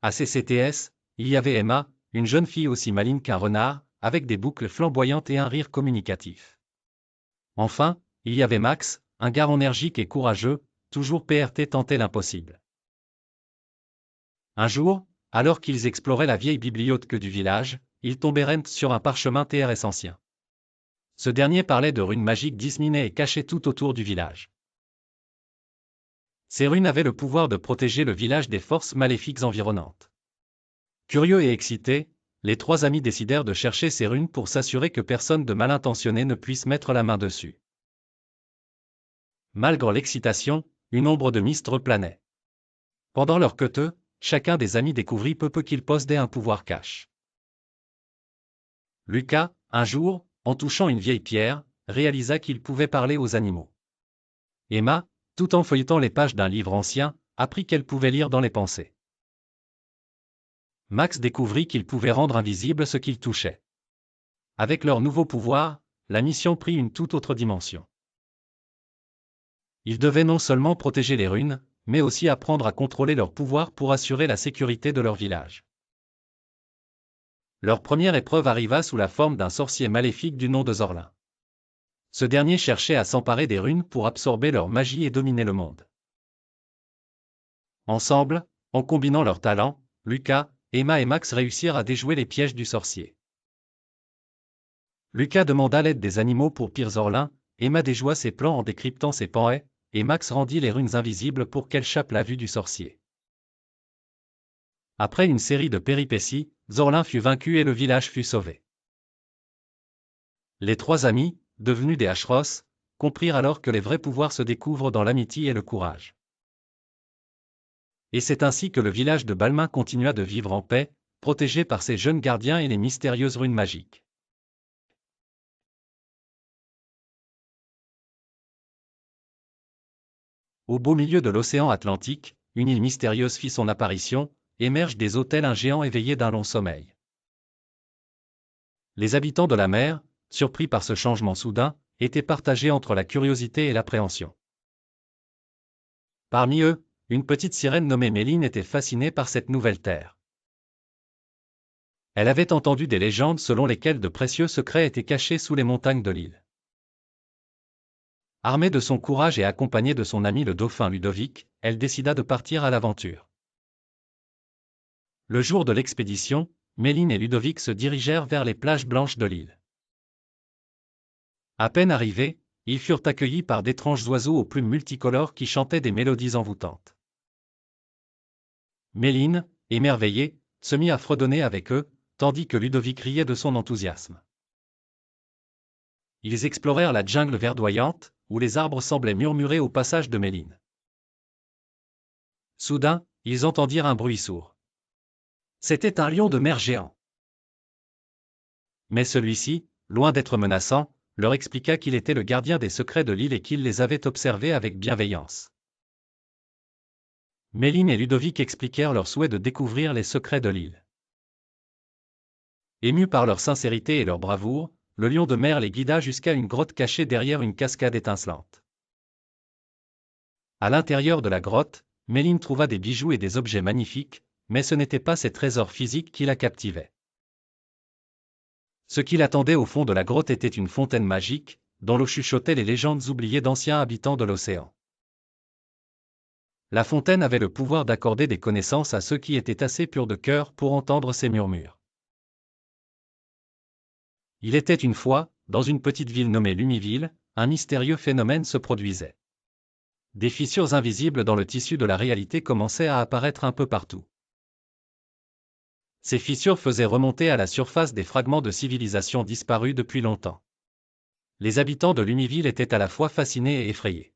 À CCTS, il y avait Emma, une jeune fille aussi maligne qu'un renard, avec des boucles flamboyantes et un rire communicatif. Enfin, il y avait Max, un gars énergique et courageux, toujours PRT tentait l'impossible. Un jour, alors qu'ils exploraient la vieille bibliothèque du village, ils tombèrent sur un parchemin TRS ancien. Ce dernier parlait de runes magiques disséminées et cachées tout autour du village. Ces runes avaient le pouvoir de protéger le village des forces maléfiques environnantes. Curieux et excités, les trois amis décidèrent de chercher ces runes pour s'assurer que personne de mal intentionné ne puisse mettre la main dessus. Malgré l'excitation, une ombre de mist planait. Pendant leur queuteux, chacun des amis découvrit peu qu'il possédait un pouvoir cache. Lucas, un jour, en touchant une vieille pierre, réalisa qu'il pouvait parler aux animaux. Emma, tout en feuilletant les pages d'un livre ancien, apprit qu'elle pouvait lire dans les pensées. Max découvrit qu'il pouvait rendre invisible ce qu'il touchait. Avec leur nouveau pouvoir, la mission prit une toute autre dimension. Ils devaient non seulement protéger les runes, mais aussi apprendre à contrôler leur pouvoir pour assurer la sécurité de leur village. Leur première épreuve arriva sous la forme d'un sorcier maléfique du nom de Zorlin. Ce dernier cherchait à s'emparer des runes pour absorber leur magie et dominer le monde. Ensemble, en combinant leurs talents, Lucas, Emma et Max réussirent à déjouer les pièges du sorcier. Lucas demanda l'aide des animaux pour pire Zorlin, Emma déjoua ses plans en décryptant ses penhais, et Max rendit les runes invisibles pour qu'elles échappent la vue du sorcier. Après une série de péripéties, Zorlin fut vaincu et le village fut sauvé. Les trois amis, devenus des Ashros, comprirent alors que les vrais pouvoirs se découvrent dans l'amitié et le courage. Et c'est ainsi que le village de Balmain continua de vivre en paix, protégé par ses jeunes gardiens et les mystérieuses runes magiques. Au beau milieu de l'océan Atlantique, une île mystérieuse fit son apparition, émerge des hôtels un géant éveillé d'un long sommeil. Les habitants de la mer, surpris par ce changement soudain, étaient partagés entre la curiosité et l'appréhension. Parmi eux, une petite sirène nommée Méline était fascinée par cette nouvelle terre. Elle avait entendu des légendes selon lesquelles de précieux secrets étaient cachés sous les montagnes de l'île. Armée de son courage et accompagnée de son ami le dauphin Ludovic, elle décida de partir à l'aventure. Le jour de l'expédition, Méline et Ludovic se dirigèrent vers les plages blanches de l'île. À peine arrivés, ils furent accueillis par d'étranges oiseaux aux plumes multicolores qui chantaient des mélodies envoûtantes. Méline, émerveillée, se mit à fredonner avec eux, tandis que Ludovic riait de son enthousiasme. Ils explorèrent la jungle verdoyante, où les arbres semblaient murmurer au passage de Méline. Soudain, ils entendirent un bruit sourd. C'était un lion de mer géant. Mais celui-ci, loin d'être menaçant, leur expliqua qu'il était le gardien des secrets de l'île et qu'il les avait observés avec bienveillance. Méline et Ludovic expliquèrent leur souhait de découvrir les secrets de l'île. Émus par leur sincérité et leur bravoure, le lion de mer les guida jusqu'à une grotte cachée derrière une cascade étincelante. À l'intérieur de la grotte, Méline trouva des bijoux et des objets magnifiques, mais ce n'était pas ces trésors physiques qui la captivaient. Ce qui l'attendait au fond de la grotte était une fontaine magique, dont l'eau chuchotait les légendes oubliées d'anciens habitants de l'océan. La fontaine avait le pouvoir d'accorder des connaissances à ceux qui étaient assez purs de cœur pour entendre ses murmures. Il était une fois, dans une petite ville nommée Lumiville, un mystérieux phénomène se produisait. Des fissures invisibles dans le tissu de la réalité commençaient à apparaître un peu partout. Ces fissures faisaient remonter à la surface des fragments de civilisations disparues depuis longtemps. Les habitants de Lumiville étaient à la fois fascinés et effrayés.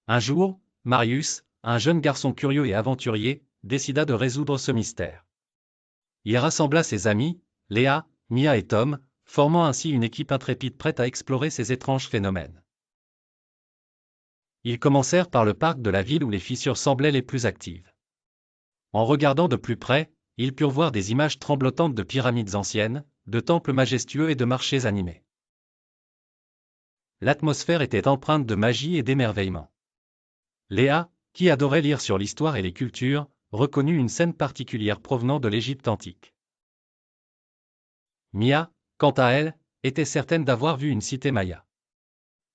Un jour, Marius, un jeune garçon curieux et aventurier, décida de résoudre ce mystère. Il rassembla ses amis, Léa, Mia et Tom, formant ainsi une équipe intrépide prête à explorer ces étranges phénomènes. Ils commencèrent par le parc de la ville où les fissures semblaient les plus actives. En regardant de plus près, ils purent voir des images tremblotantes de pyramides anciennes, de temples majestueux et de marchés animés. L'atmosphère était empreinte de magie et d'émerveillement. Léa, qui adorait lire sur l'histoire et les cultures, reconnut une scène particulière provenant de l'Égypte antique. Mia, quant à elle, était certaine d'avoir vu une cité maya.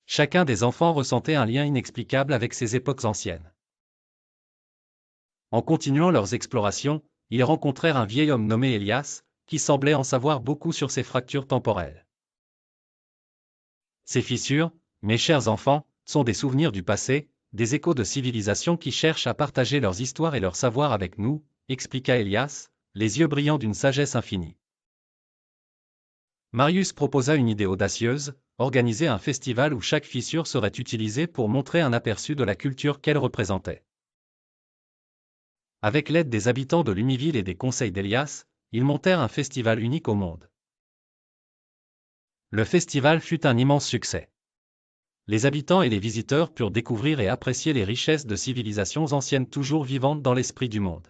Chacun des enfants ressentait un lien inexplicable avec ces époques anciennes. En continuant leurs explorations, ils rencontrèrent un vieil homme nommé Elias, qui semblait en savoir beaucoup sur ces fractures temporelles. Ces fissures, mes chers enfants, sont des souvenirs du passé, des échos de civilisations qui cherchent à partager leurs histoires et leur savoir avec nous, expliqua Elias, les yeux brillants d'une sagesse infinie. Marius proposa une idée audacieuse, organiser un festival où chaque fissure serait utilisée pour montrer un aperçu de la culture qu'elle représentait. Avec l'aide des habitants de Lumiville et des conseils d'Elias, ils montèrent un festival unique au monde. Le festival fut un immense succès. Les habitants et les visiteurs purent découvrir et apprécier les richesses de civilisations anciennes toujours vivantes dans l'esprit du monde.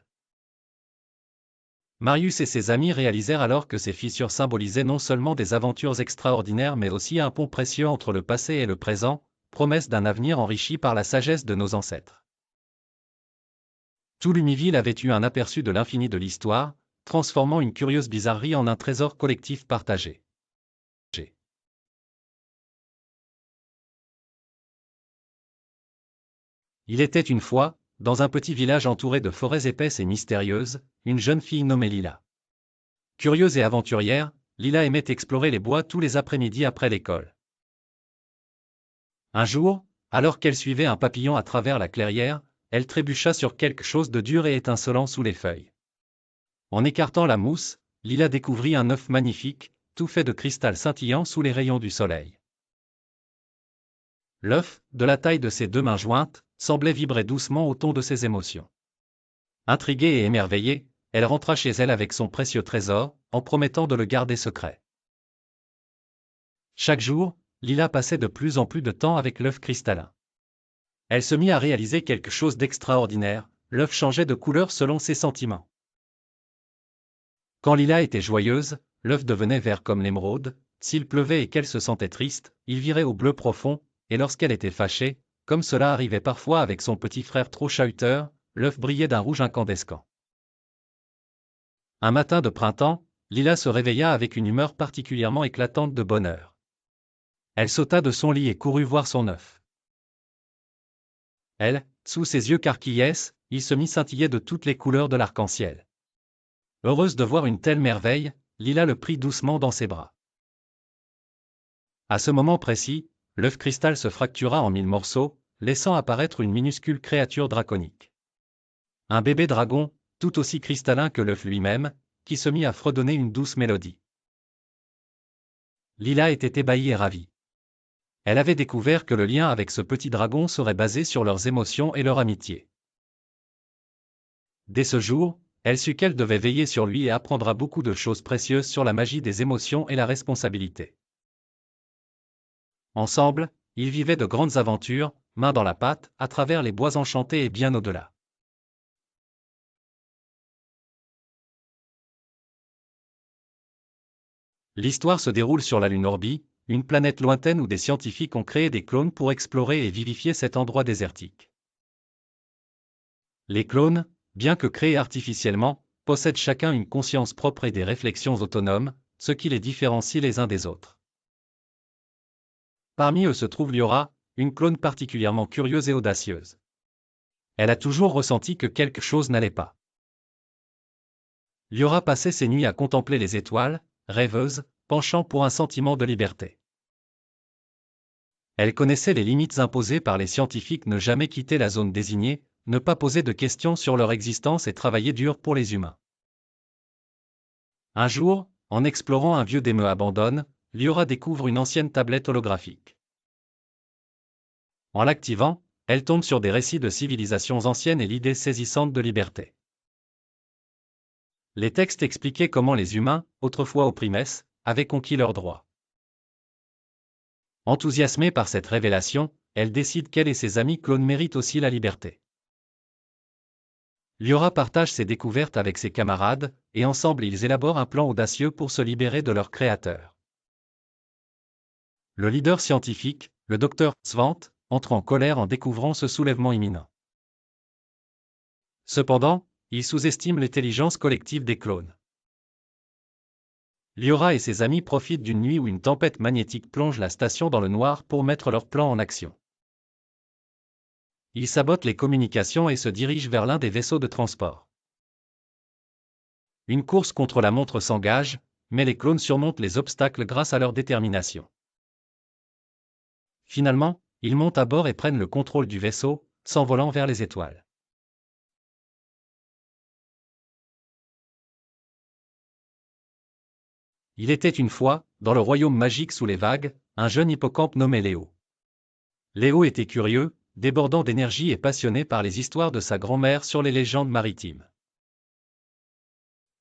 Marius et ses amis réalisèrent alors que ces fissures symbolisaient non seulement des aventures extraordinaires mais aussi un pont précieux entre le passé et le présent, promesse d'un avenir enrichi par la sagesse de nos ancêtres. Tout Lumiville avait eu un aperçu de l'infini de l'histoire, transformant une curieuse bizarrerie en un trésor collectif partagé. Il était une fois, dans un petit village entouré de forêts épaisses et mystérieuses, une jeune fille nommée Lila. Curieuse et aventurière, Lila aimait explorer les bois tous les après-midi après l'école. Un jour, alors qu'elle suivait un papillon à travers la clairière, elle trébucha sur quelque chose de dur et étincelant sous les feuilles. En écartant la mousse, Lila découvrit un œuf magnifique, tout fait de cristal scintillant sous les rayons du soleil. L'œuf, de la taille de ses deux mains jointes, semblait vibrer doucement au ton de ses émotions. Intriguée et émerveillée, elle rentra chez elle avec son précieux trésor, en promettant de le garder secret. Chaque jour, Lila passait de plus en plus de temps avec l'œuf cristallin. Elle se mit à réaliser quelque chose d'extraordinaire, l'œuf changeait de couleur selon ses sentiments. Quand Lila était joyeuse, l'œuf devenait vert comme l'émeraude, s'il pleuvait et qu'elle se sentait triste, il virait au bleu profond, et lorsqu'elle était fâchée, comme cela arrivait parfois avec son petit frère trop chahuteur, l'œuf brillait d'un rouge incandescent. Un matin de printemps, Lila se réveilla avec une humeur particulièrement éclatante de bonheur. Elle sauta de son lit et courut voir son œuf. Sous ses yeux carquillès, il se mit scintiller de toutes les couleurs de l'arc-en-ciel. Heureuse de voir une telle merveille, Lila le prit doucement dans ses bras. À ce moment précis, l'œuf cristal se fractura en 1000 morceaux, laissant apparaître une minuscule créature draconique. Un bébé dragon, tout aussi cristallin que l'œuf lui-même, qui se mit à fredonner une douce mélodie. Lila était ébahie et ravie. Elle avait découvert que le lien avec ce petit dragon serait basé sur leurs émotions et leur amitié. Dès ce jour, elle sut qu'elle devait veiller sur lui et apprendra beaucoup de choses précieuses sur la magie des émotions et la responsabilité. Ensemble, ils vivaient de grandes aventures, main dans la pâte, à travers les bois enchantés et bien au-delà. L'histoire se déroule sur la Lune Orbi, une planète lointaine où des scientifiques ont créé des clones pour explorer et vivifier cet endroit désertique. Les clones, bien que créés artificiellement, possèdent chacun une conscience propre et des réflexions autonomes, ce qui les différencie les uns des autres. Parmi eux se trouve Liora, une clone particulièrement curieuse et audacieuse. Elle a toujours ressenti que quelque chose n'allait pas. Liora passait ses nuits à contempler les étoiles, rêveuse, penchant pour un sentiment de liberté. Elle connaissait les limites imposées par les scientifiques, ne jamais quitter la zone désignée, ne pas poser de questions sur leur existence et travailler dur pour les humains. Un jour, en explorant un vieux démeu abandonne, Liora découvre une ancienne tablette holographique. En l'activant, elle tombe sur des récits de civilisations anciennes et l'idée saisissante de liberté. Les textes expliquaient comment les humains, autrefois opprimés, avaient conquis leurs droits. Enthousiasmée par cette révélation, elle décide qu'elle et ses amis clones méritent aussi la liberté. Liora partage ses découvertes avec ses camarades, et ensemble ils élaborent un plan audacieux pour se libérer de leur créateur. Le leader scientifique, le docteur Svant, entre en colère en découvrant ce soulèvement imminent. Cependant, il sous-estime l'intelligence collective des clones. Liora et ses amis profitent d'une nuit où une tempête magnétique plonge la station dans le noir pour mettre leur plan en action. Ils sabotent les communications et se dirigent vers l'un des vaisseaux de transport. Une course contre la montre s'engage, mais les clones surmontent les obstacles grâce à leur détermination. Finalement, ils montent à bord et prennent le contrôle du vaisseau, s'envolant vers les étoiles. Il était une fois, dans le royaume magique sous les vagues, un jeune hippocampe nommé Léo. Léo était curieux, débordant d'énergie et passionné par les histoires de sa grand-mère sur les légendes maritimes.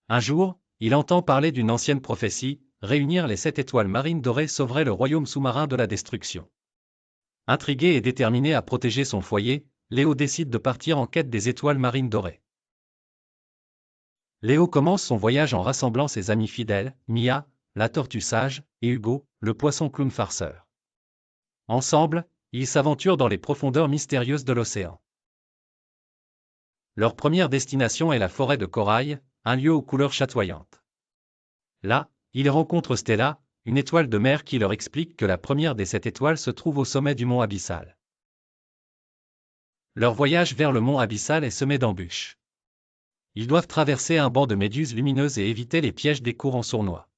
Un jour, il entend parler d'une ancienne prophétie, réunir les 7 étoiles marines dorées sauverait le royaume sous-marin de la destruction. Intrigué et déterminé à protéger son foyer, Léo décide de partir en quête des étoiles marines dorées. Léo commence son voyage en rassemblant ses amis fidèles, Mia, la tortue sage, et Hugo, le poisson clown farceur. Ensemble, ils s'aventurent dans les profondeurs mystérieuses de l'océan. Leur première destination est la forêt de corail, un lieu aux couleurs chatoyantes. Là, ils rencontrent Stella, une étoile de mer qui leur explique que la première des 7 étoiles se trouve au sommet du mont Abyssal. Leur voyage vers le mont Abyssal est semé d'embûches. Ils doivent traverser un banc de méduses lumineuses et éviter les pièges des courants sournois.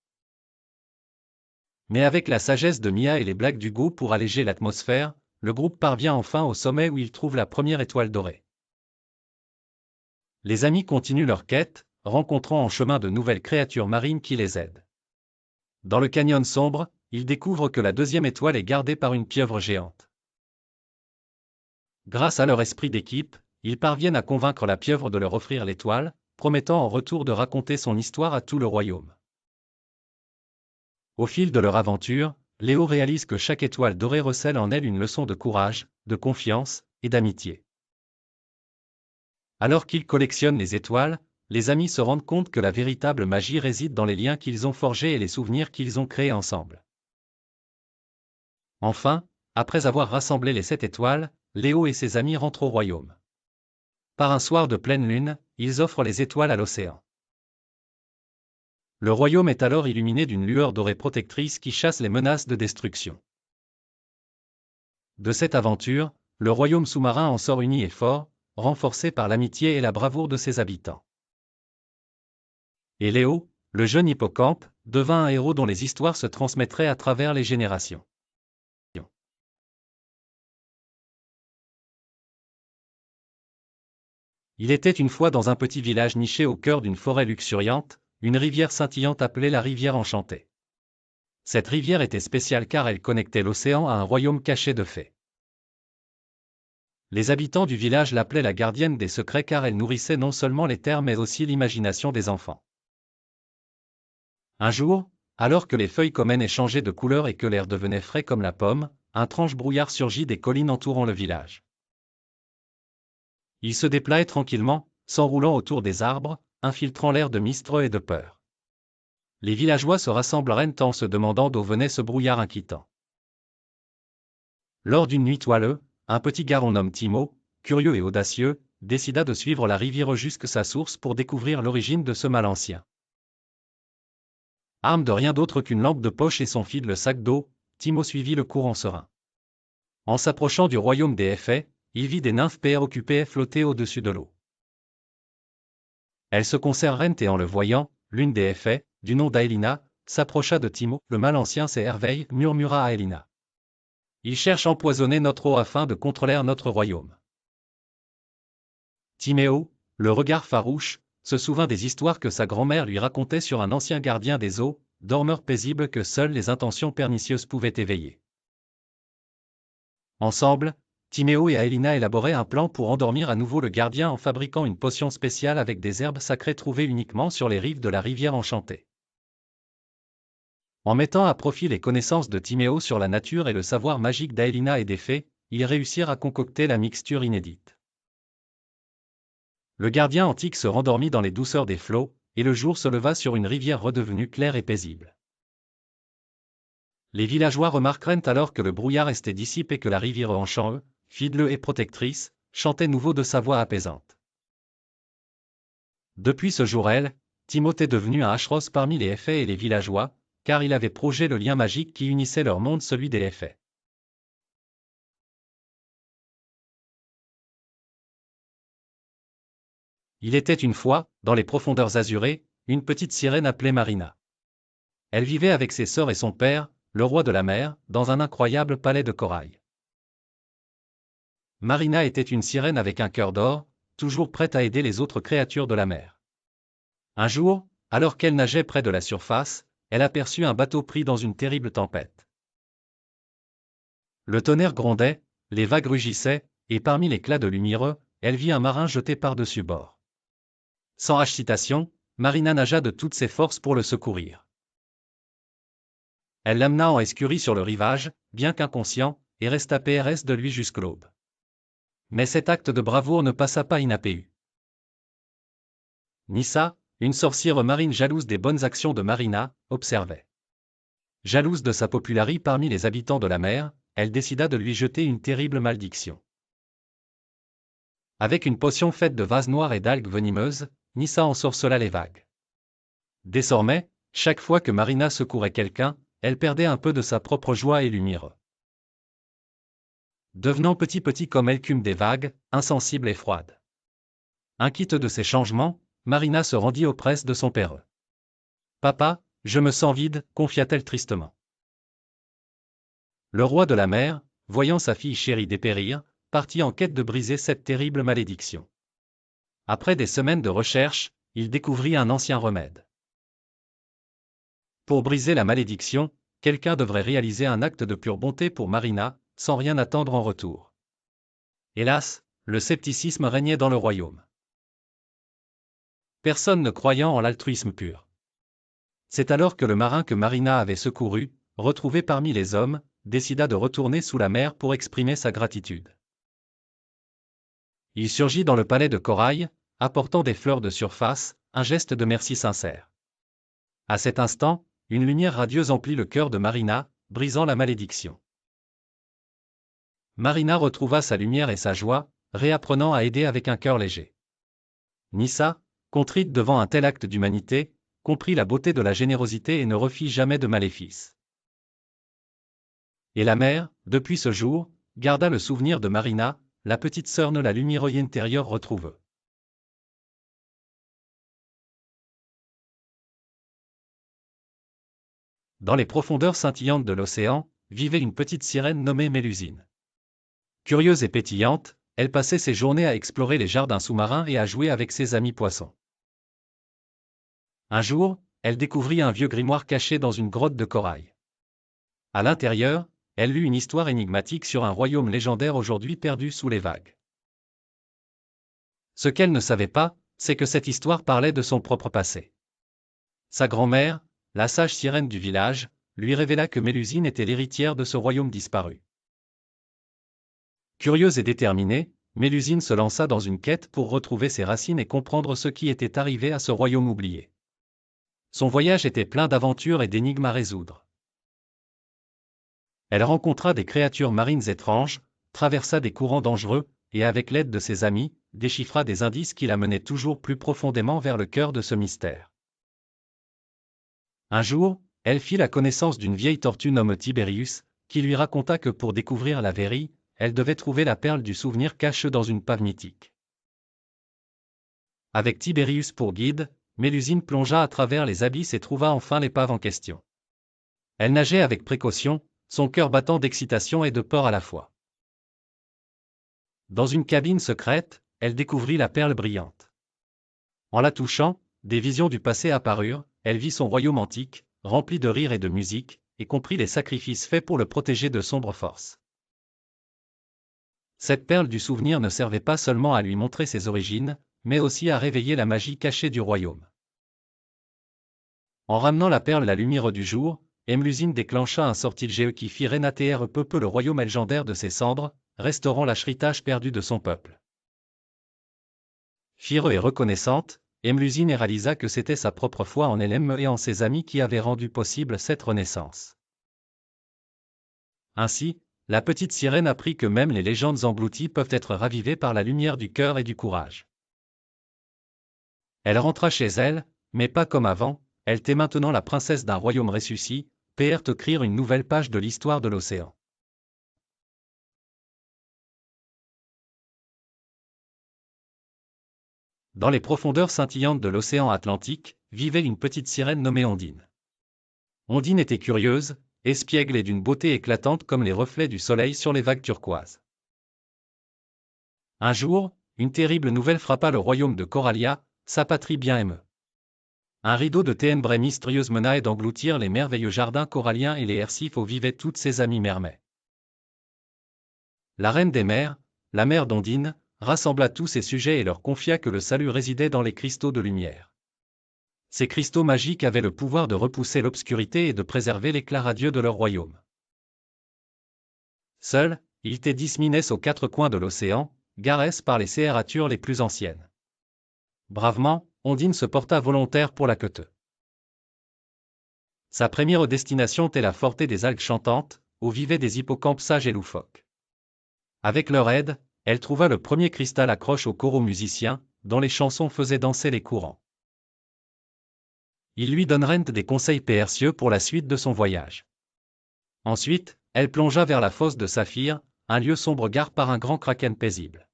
Mais avec la sagesse de Mia et les blagues d'Hugo pour alléger l'atmosphère, le groupe parvient enfin au sommet où ils trouvent la première étoile dorée. Les amis continuent leur quête, rencontrant en chemin de nouvelles créatures marines qui les aident. Dans le canyon sombre, ils découvrent que la deuxième étoile est gardée par une pieuvre géante. Grâce à leur esprit d'équipe, ils parviennent à convaincre la pieuvre de leur offrir l'étoile, promettant en retour de raconter son histoire à tout le royaume. Au fil de leur aventure, Léo réalise que chaque étoile dorée recèle en elle une leçon de courage, de confiance et d'amitié. Alors qu'ils collectionnent les étoiles, les amis se rendent compte que la véritable magie réside dans les liens qu'ils ont forgés et les souvenirs qu'ils ont créés ensemble. Enfin, après avoir rassemblé les 7 étoiles, Léo et ses amis rentrent au royaume. Par un soir de pleine lune, ils offrent les étoiles à l'océan. Le royaume est alors illuminé d'une lueur dorée protectrice qui chasse les menaces de destruction. De cette aventure, le royaume sous-marin en sort uni et fort, renforcé par l'amitié et la bravoure de ses habitants. Et Léo, le jeune hippocampe, devint un héros dont les histoires se transmettraient à travers les générations. Il était une fois dans un petit village niché au cœur d'une forêt luxuriante, une rivière scintillante appelée la rivière enchantée. Cette rivière était spéciale car elle connectait l'océan à un royaume caché de fées. Les habitants du village l'appelaient la gardienne des secrets car elle nourrissait non seulement les terres mais aussi l'imagination des enfants. Un jour, alors que les feuilles communes changeaient de couleur et que l'air devenait frais comme la pomme, un tranche brouillard surgit des collines entourant le village. Il se déploie tranquillement, s'enroulant autour des arbres, infiltrant l'air de mistre et de peur. Les villageois se rassemblèrent en se demandant d'où venait ce brouillard inquiétant. Lors d'une nuit toileuse, un petit garçon nommé Timo, curieux et audacieux, décida de suivre la rivière jusqu'à sa source pour découvrir l'origine de ce mal ancien. Arme de rien d'autre qu'une lampe de poche et son fible sac d'eau, Timo suivit le courant serein. En s'approchant du royaume des fées, il vit des nymphes préoccupées flotter au-dessus de l'eau. Elles se conservèrent et en le voyant, l'une des fées, du nom d'Aelina, s'approcha de Timo. Le mal ancien c'est Herveille, murmura Aelina. Il cherche à empoisonner notre eau afin de contrôler notre royaume. Timéo, le regard farouche, se souvint des histoires que sa grand-mère lui racontait sur un ancien gardien des eaux, dormeur paisible que seules les intentions pernicieuses pouvaient éveiller. Ensemble, Timéo et Aelina élaboraient un plan pour endormir à nouveau le gardien en fabriquant une potion spéciale avec des herbes sacrées trouvées uniquement sur les rives de la rivière enchantée. En mettant à profit les connaissances de Timéo sur la nature et le savoir magique d'Aelina et des fées, ils réussirent à concocter la mixture inédite. Le gardien antique se rendormit dans les douceurs des flots, et le jour se leva sur une rivière redevenue claire et paisible. Les villageois remarquèrent alors que le brouillard restait dissipé et que la rivière enchantée, fidèle et protectrice, chantait nouveau de sa voix apaisante. Depuis ce jour Timothée est devenu un Ashros parmi les Fées et les villageois, car il avait progé le lien magique qui unissait leur monde, celui des Fées. Il était une fois, dans les profondeurs azurées, une petite sirène appelée Marina. Elle vivait avec ses sœurs et son père, le roi de la mer, dans un incroyable palais de corail. Marina était une sirène avec un cœur d'or, toujours prête à aider les autres créatures de la mer. Un jour, alors qu'elle nageait près de la surface, elle aperçut un bateau pris dans une terrible tempête. Le tonnerre grondait, les vagues rugissaient, et parmi l'éclat de lumière, elle vit un marin jeté par-dessus bord. Sans hésitation, Marina nagea de toutes ses forces pour le secourir. Elle l'amena en escurie sur le rivage, bien qu'inconscient, et resta PRS de lui jusqu'à l'aube. Mais cet acte de bravoure ne passa pas inaperçu. Nissa, une sorcière marine jalouse des bonnes actions de Marina, observait. Jalouse de sa popularité parmi les habitants de la mer, elle décida de lui jeter une terrible malédiction. Avec une potion faite de vases noirs et d'algues venimeuses, Nissa ensorcela les vagues. Désormais, chaque fois que Marina secourait quelqu'un, elle perdait un peu de sa propre joie et lumière. Devenant petit comme l'écume des vagues, insensible et froide. Inquiète de ces changements, Marina se rendit auprès de son père. « Papa, je me sens vide », confia-t-elle tristement. Le roi de la mer, voyant sa fille chérie dépérir, partit en quête de briser cette terrible malédiction. Après des semaines de recherche, il découvrit un ancien remède. Pour briser la malédiction, quelqu'un devrait réaliser un acte de pure bonté pour Marina, sans rien attendre en retour. Hélas, le scepticisme régnait dans le royaume. Personne ne croyant en l'altruisme pur. C'est alors que le marin que Marina avait secouru, retrouvé parmi les hommes, décida de retourner sous la mer pour exprimer sa gratitude. Il surgit dans le palais de corail, apportant des fleurs de surface, un geste de merci sincère. À cet instant, une lumière radieuse emplit le cœur de Marina, brisant la malédiction. Marina retrouva sa lumière et sa joie, réapprenant à aider avec un cœur léger. Nissa, contrite devant un tel acte d'humanité, comprit la beauté de la générosité et ne refit jamais de maléfice. Et la mer, depuis ce jour, garda le souvenir de Marina, la petite sœur de la lumière intérieure retrouve. Dans les profondeurs scintillantes de l'océan, vivait une petite sirène nommée Mélusine. Curieuse et pétillante, elle passait ses journées à explorer les jardins sous-marins et à jouer avec ses amis poissons. Un jour, elle découvrit un vieux grimoire caché dans une grotte de corail. À l'intérieur, elle lut une histoire énigmatique sur un royaume légendaire aujourd'hui perdu sous les vagues. Ce qu'elle ne savait pas, c'est que cette histoire parlait de son propre passé. Sa grand-mère, la sage sirène du village, lui révéla que Mélusine était l'héritière de ce royaume disparu. Curieuse et déterminée, Mélusine se lança dans une quête pour retrouver ses racines et comprendre ce qui était arrivé à ce royaume oublié. Son voyage était plein d'aventures et d'énigmes à résoudre. Elle rencontra des créatures marines étranges, traversa des courants dangereux, et avec l'aide de ses amis, déchiffra des indices qui la menaient toujours plus profondément vers le cœur de ce mystère. Un jour, elle fit la connaissance d'une vieille tortue nommée Tiberius, qui lui raconta que pour découvrir la vérité, elle devait trouver la perle du souvenir cachée dans une pave mythique. Avec Tiberius pour guide, Mélusine plongea à travers les abysses et trouva enfin l'épave en question. Elle nageait avec précaution, son cœur battant d'excitation et de peur à la fois. Dans une cabine secrète, elle découvrit la perle brillante. En la touchant, des visions du passé apparurent, elle vit son royaume antique, rempli de rires et de musique, et comprit les sacrifices faits pour le protéger de sombres forces. Cette perle du souvenir ne servait pas seulement à lui montrer ses origines, mais aussi à réveiller la magie cachée du royaume. En ramenant la perle la lumière du jour, Emlusine déclencha un sortilège qui fit renaître peu le royaume légendaire de ses cendres, restaurant l'héritage perdu de son peuple. Fière et reconnaissante, Emlusine réalisa que c'était sa propre foi en elle-même et en ses amis qui avaient rendu possible cette renaissance. Ainsi, la petite sirène apprit que même les légendes englouties peuvent être ravivées par la lumière du cœur et du courage. Elle rentra chez elle, mais pas comme avant, elle était maintenant la princesse d'un royaume ressuscité, pour écrire une nouvelle page de l'histoire de l'océan. Dans les profondeurs scintillantes de l'océan Atlantique, vivait une petite sirène nommée Ondine. Ondine était curieuse, espiègle et d'une beauté éclatante comme les reflets du soleil sur les vagues turquoises. Un jour, une terrible nouvelle frappa le royaume de Coralia, sa patrie bien-aimée. Un rideau de ténèbres mystérieuse menaçait d'engloutir les merveilleux jardins coralliens et les hercifs où vivaient toutes ses amies mermaids. La reine des mers, la mère d'Ondine, rassembla tous ses sujets et leur confia que le salut résidait dans les cristaux de lumière. Ces cristaux magiques avaient le pouvoir de repousser l'obscurité et de préserver l'éclat radieux de leur royaume. Seuls, ils étaient disséminés aux quatre coins de l'océan, garés par les créatures les plus anciennes. Bravement, Ondine se porta volontaire pour la quête. Sa première destination était la forêt des algues chantantes, où vivaient des hippocampes sages et loufoques. Avec leur aide, elle trouva le premier cristal accroche au coraux musicien, dont les chansons faisaient danser les courants. Il lui donnerait des conseils précieux pour la suite de son voyage. Ensuite, elle plongea vers la fosse de Saphir, un lieu sombre gardé par un grand kraken paisible.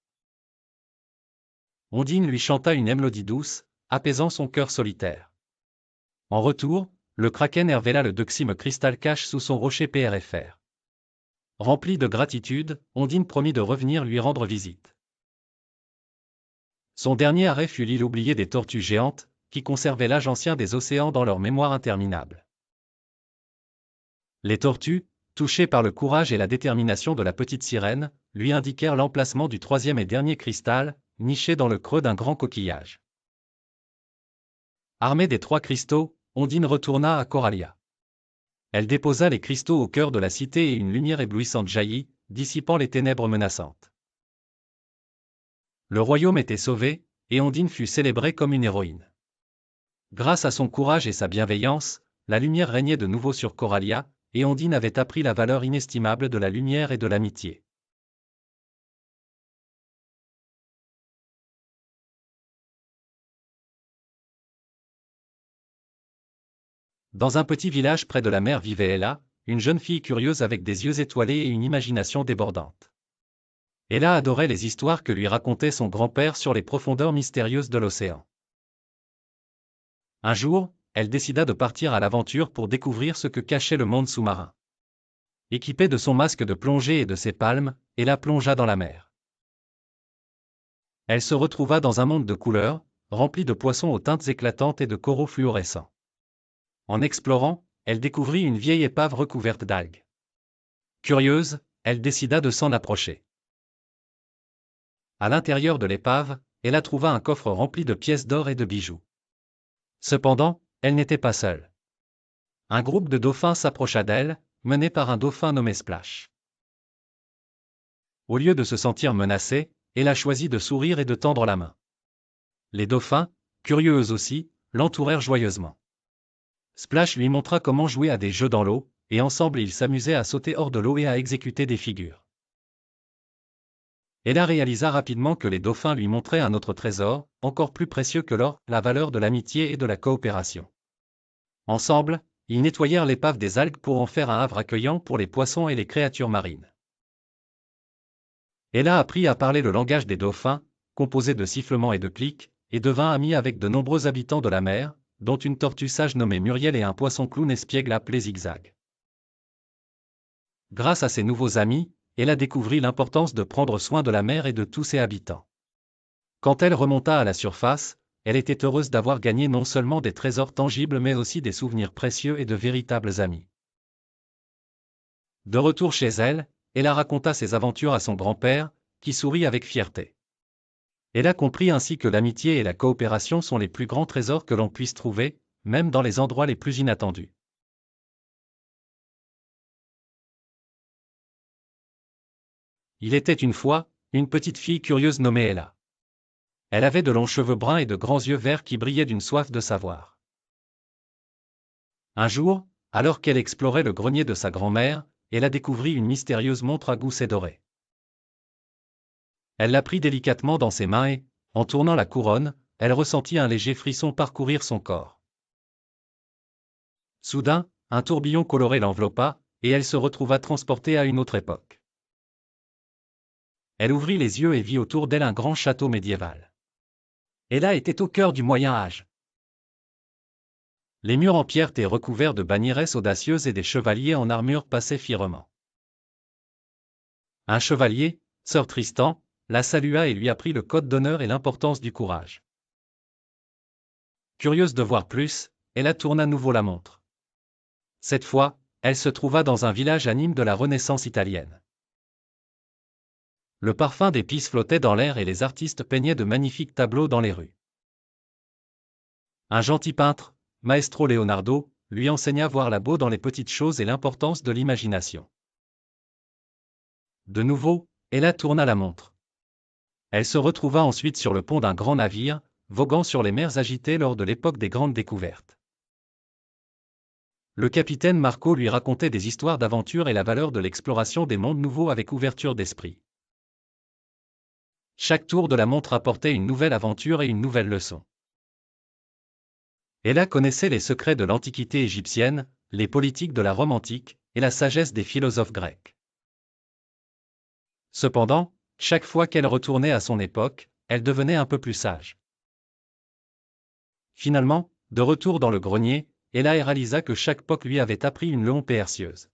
Ondine lui chanta une mélodie douce, apaisant son cœur solitaire. En retour, le kraken révéla le deuxième cristal cache sous son rocher PRFR. Rempli de gratitude, Ondine promit de revenir lui rendre visite. Son dernier arrêt fut l'île oubliée des tortues géantes, qui conservaient l'âge ancien des océans dans leur mémoire interminable. Les tortues, touchées par le courage et la détermination de la petite sirène, lui indiquèrent l'emplacement du troisième et dernier cristal, niché dans le creux d'un grand coquillage. Armée des trois cristaux, Ondine retourna à Coralia. Elle déposa les cristaux au cœur de la cité et une lumière éblouissante jaillit, dissipant les ténèbres menaçantes. Le royaume était sauvé, et Ondine fut célébrée comme une héroïne. Grâce à son courage et sa bienveillance, la lumière régnait de nouveau sur Coralia, et Ondine avait appris la valeur inestimable de la lumière et de l'amitié. Dans un petit village près de la mer vivait Ella, une jeune fille curieuse avec des yeux étoilés et une imagination débordante. Ella adorait les histoires que lui racontait son grand-père sur les profondeurs mystérieuses de l'océan. Un jour, elle décida de partir à l'aventure pour découvrir ce que cachait le monde sous-marin. Équipée de son masque de plongée et de ses palmes, Ella plongea dans la mer. Elle se retrouva dans un monde de couleurs, rempli de poissons aux teintes éclatantes et de coraux fluorescents. En explorant, elle découvrit une vieille épave recouverte d'algues. Curieuse, elle décida de s'en approcher. À l'intérieur de l'épave, Ella trouva un coffre rempli de pièces d'or et de bijoux. Cependant, elle n'était pas seule. Un groupe de dauphins s'approcha d'elle, mené par un dauphin nommé Splash. Au lieu de se sentir menacée, Ella choisit de sourire et de tendre la main. Les dauphins, curieux eux aussi, l'entourèrent joyeusement. Splash lui montra comment jouer à des jeux dans l'eau, et ensemble ils s'amusaient à sauter hors de l'eau et à exécuter des figures. Ella réalisa rapidement que les dauphins lui montraient un autre trésor, encore plus précieux que l'or, la valeur de l'amitié et de la coopération. Ensemble, ils nettoyèrent l'épave des algues pour en faire un havre accueillant pour les poissons et les créatures marines. Ella apprit à parler le langage des dauphins, composé de sifflements et de clics, et devint amie avec de nombreux habitants de la mer, dont une tortue sage nommée Muriel et un poisson clown espiègle appelé Zigzag. Grâce à ses nouveaux amis, Ella découvrit l'importance de prendre soin de la mer et de tous ses habitants. Quand elle remonta à la surface, elle était heureuse d'avoir gagné non seulement des trésors tangibles mais aussi des souvenirs précieux et de véritables amis. De retour chez elle, Ella raconta ses aventures à son grand-père, qui sourit avec fierté. Elle a compris ainsi que l'amitié et la coopération sont les plus grands trésors que l'on puisse trouver, même dans les endroits les plus inattendus. Il était une fois, une petite fille curieuse nommée Ella. Elle avait de longs cheveux bruns et de grands yeux verts qui brillaient d'une soif de savoir. Un jour, alors qu'elle explorait le grenier de sa grand-mère, elle a découvert une mystérieuse montre à gousset doré. Elle la prit délicatement dans ses mains et, en tournant la couronne, elle ressentit un léger frisson parcourir son corps. Soudain, un tourbillon coloré l'enveloppa, et elle se retrouva transportée à une autre époque. Elle ouvrit les yeux et vit autour d'elle un grand château médiéval. Ella était au cœur du Moyen Âge. Les murs en pierre étaient recouverts de bannieresses audacieuses et des chevaliers en armure passaient fièrement. Un chevalier, Sir Tristan, la salua et lui apprit le code d'honneur et l'importance du courage. Curieuse de voir plus, Ella tourna à nouveau la montre. Cette fois, elle se trouva dans un village anime de la Renaissance italienne. Le parfum d'épices flottait dans l'air et les artistes peignaient de magnifiques tableaux dans les rues. Un gentil peintre, Maestro Leonardo, lui enseigna à voir la beauté dans les petites choses et l'importance de l'imagination. De nouveau, Ella tourna la montre. Elle se retrouva ensuite sur le pont d'un grand navire, voguant sur les mers agitées lors de l'époque des grandes découvertes. Le capitaine Marco lui racontait des histoires d'aventure et la valeur de l'exploration des mondes nouveaux avec ouverture d'esprit. Chaque tour de la montre apportait une nouvelle aventure et une nouvelle leçon. Ella connaissait les secrets de l'Antiquité égyptienne, les politiques de la Rome antique, et la sagesse des philosophes grecs. Cependant, chaque fois qu'elle retournait à son époque, elle devenait un peu plus sage. Finalement, de retour dans le grenier, Ella réalisa que chaque époque lui avait appris une leçon précieuse.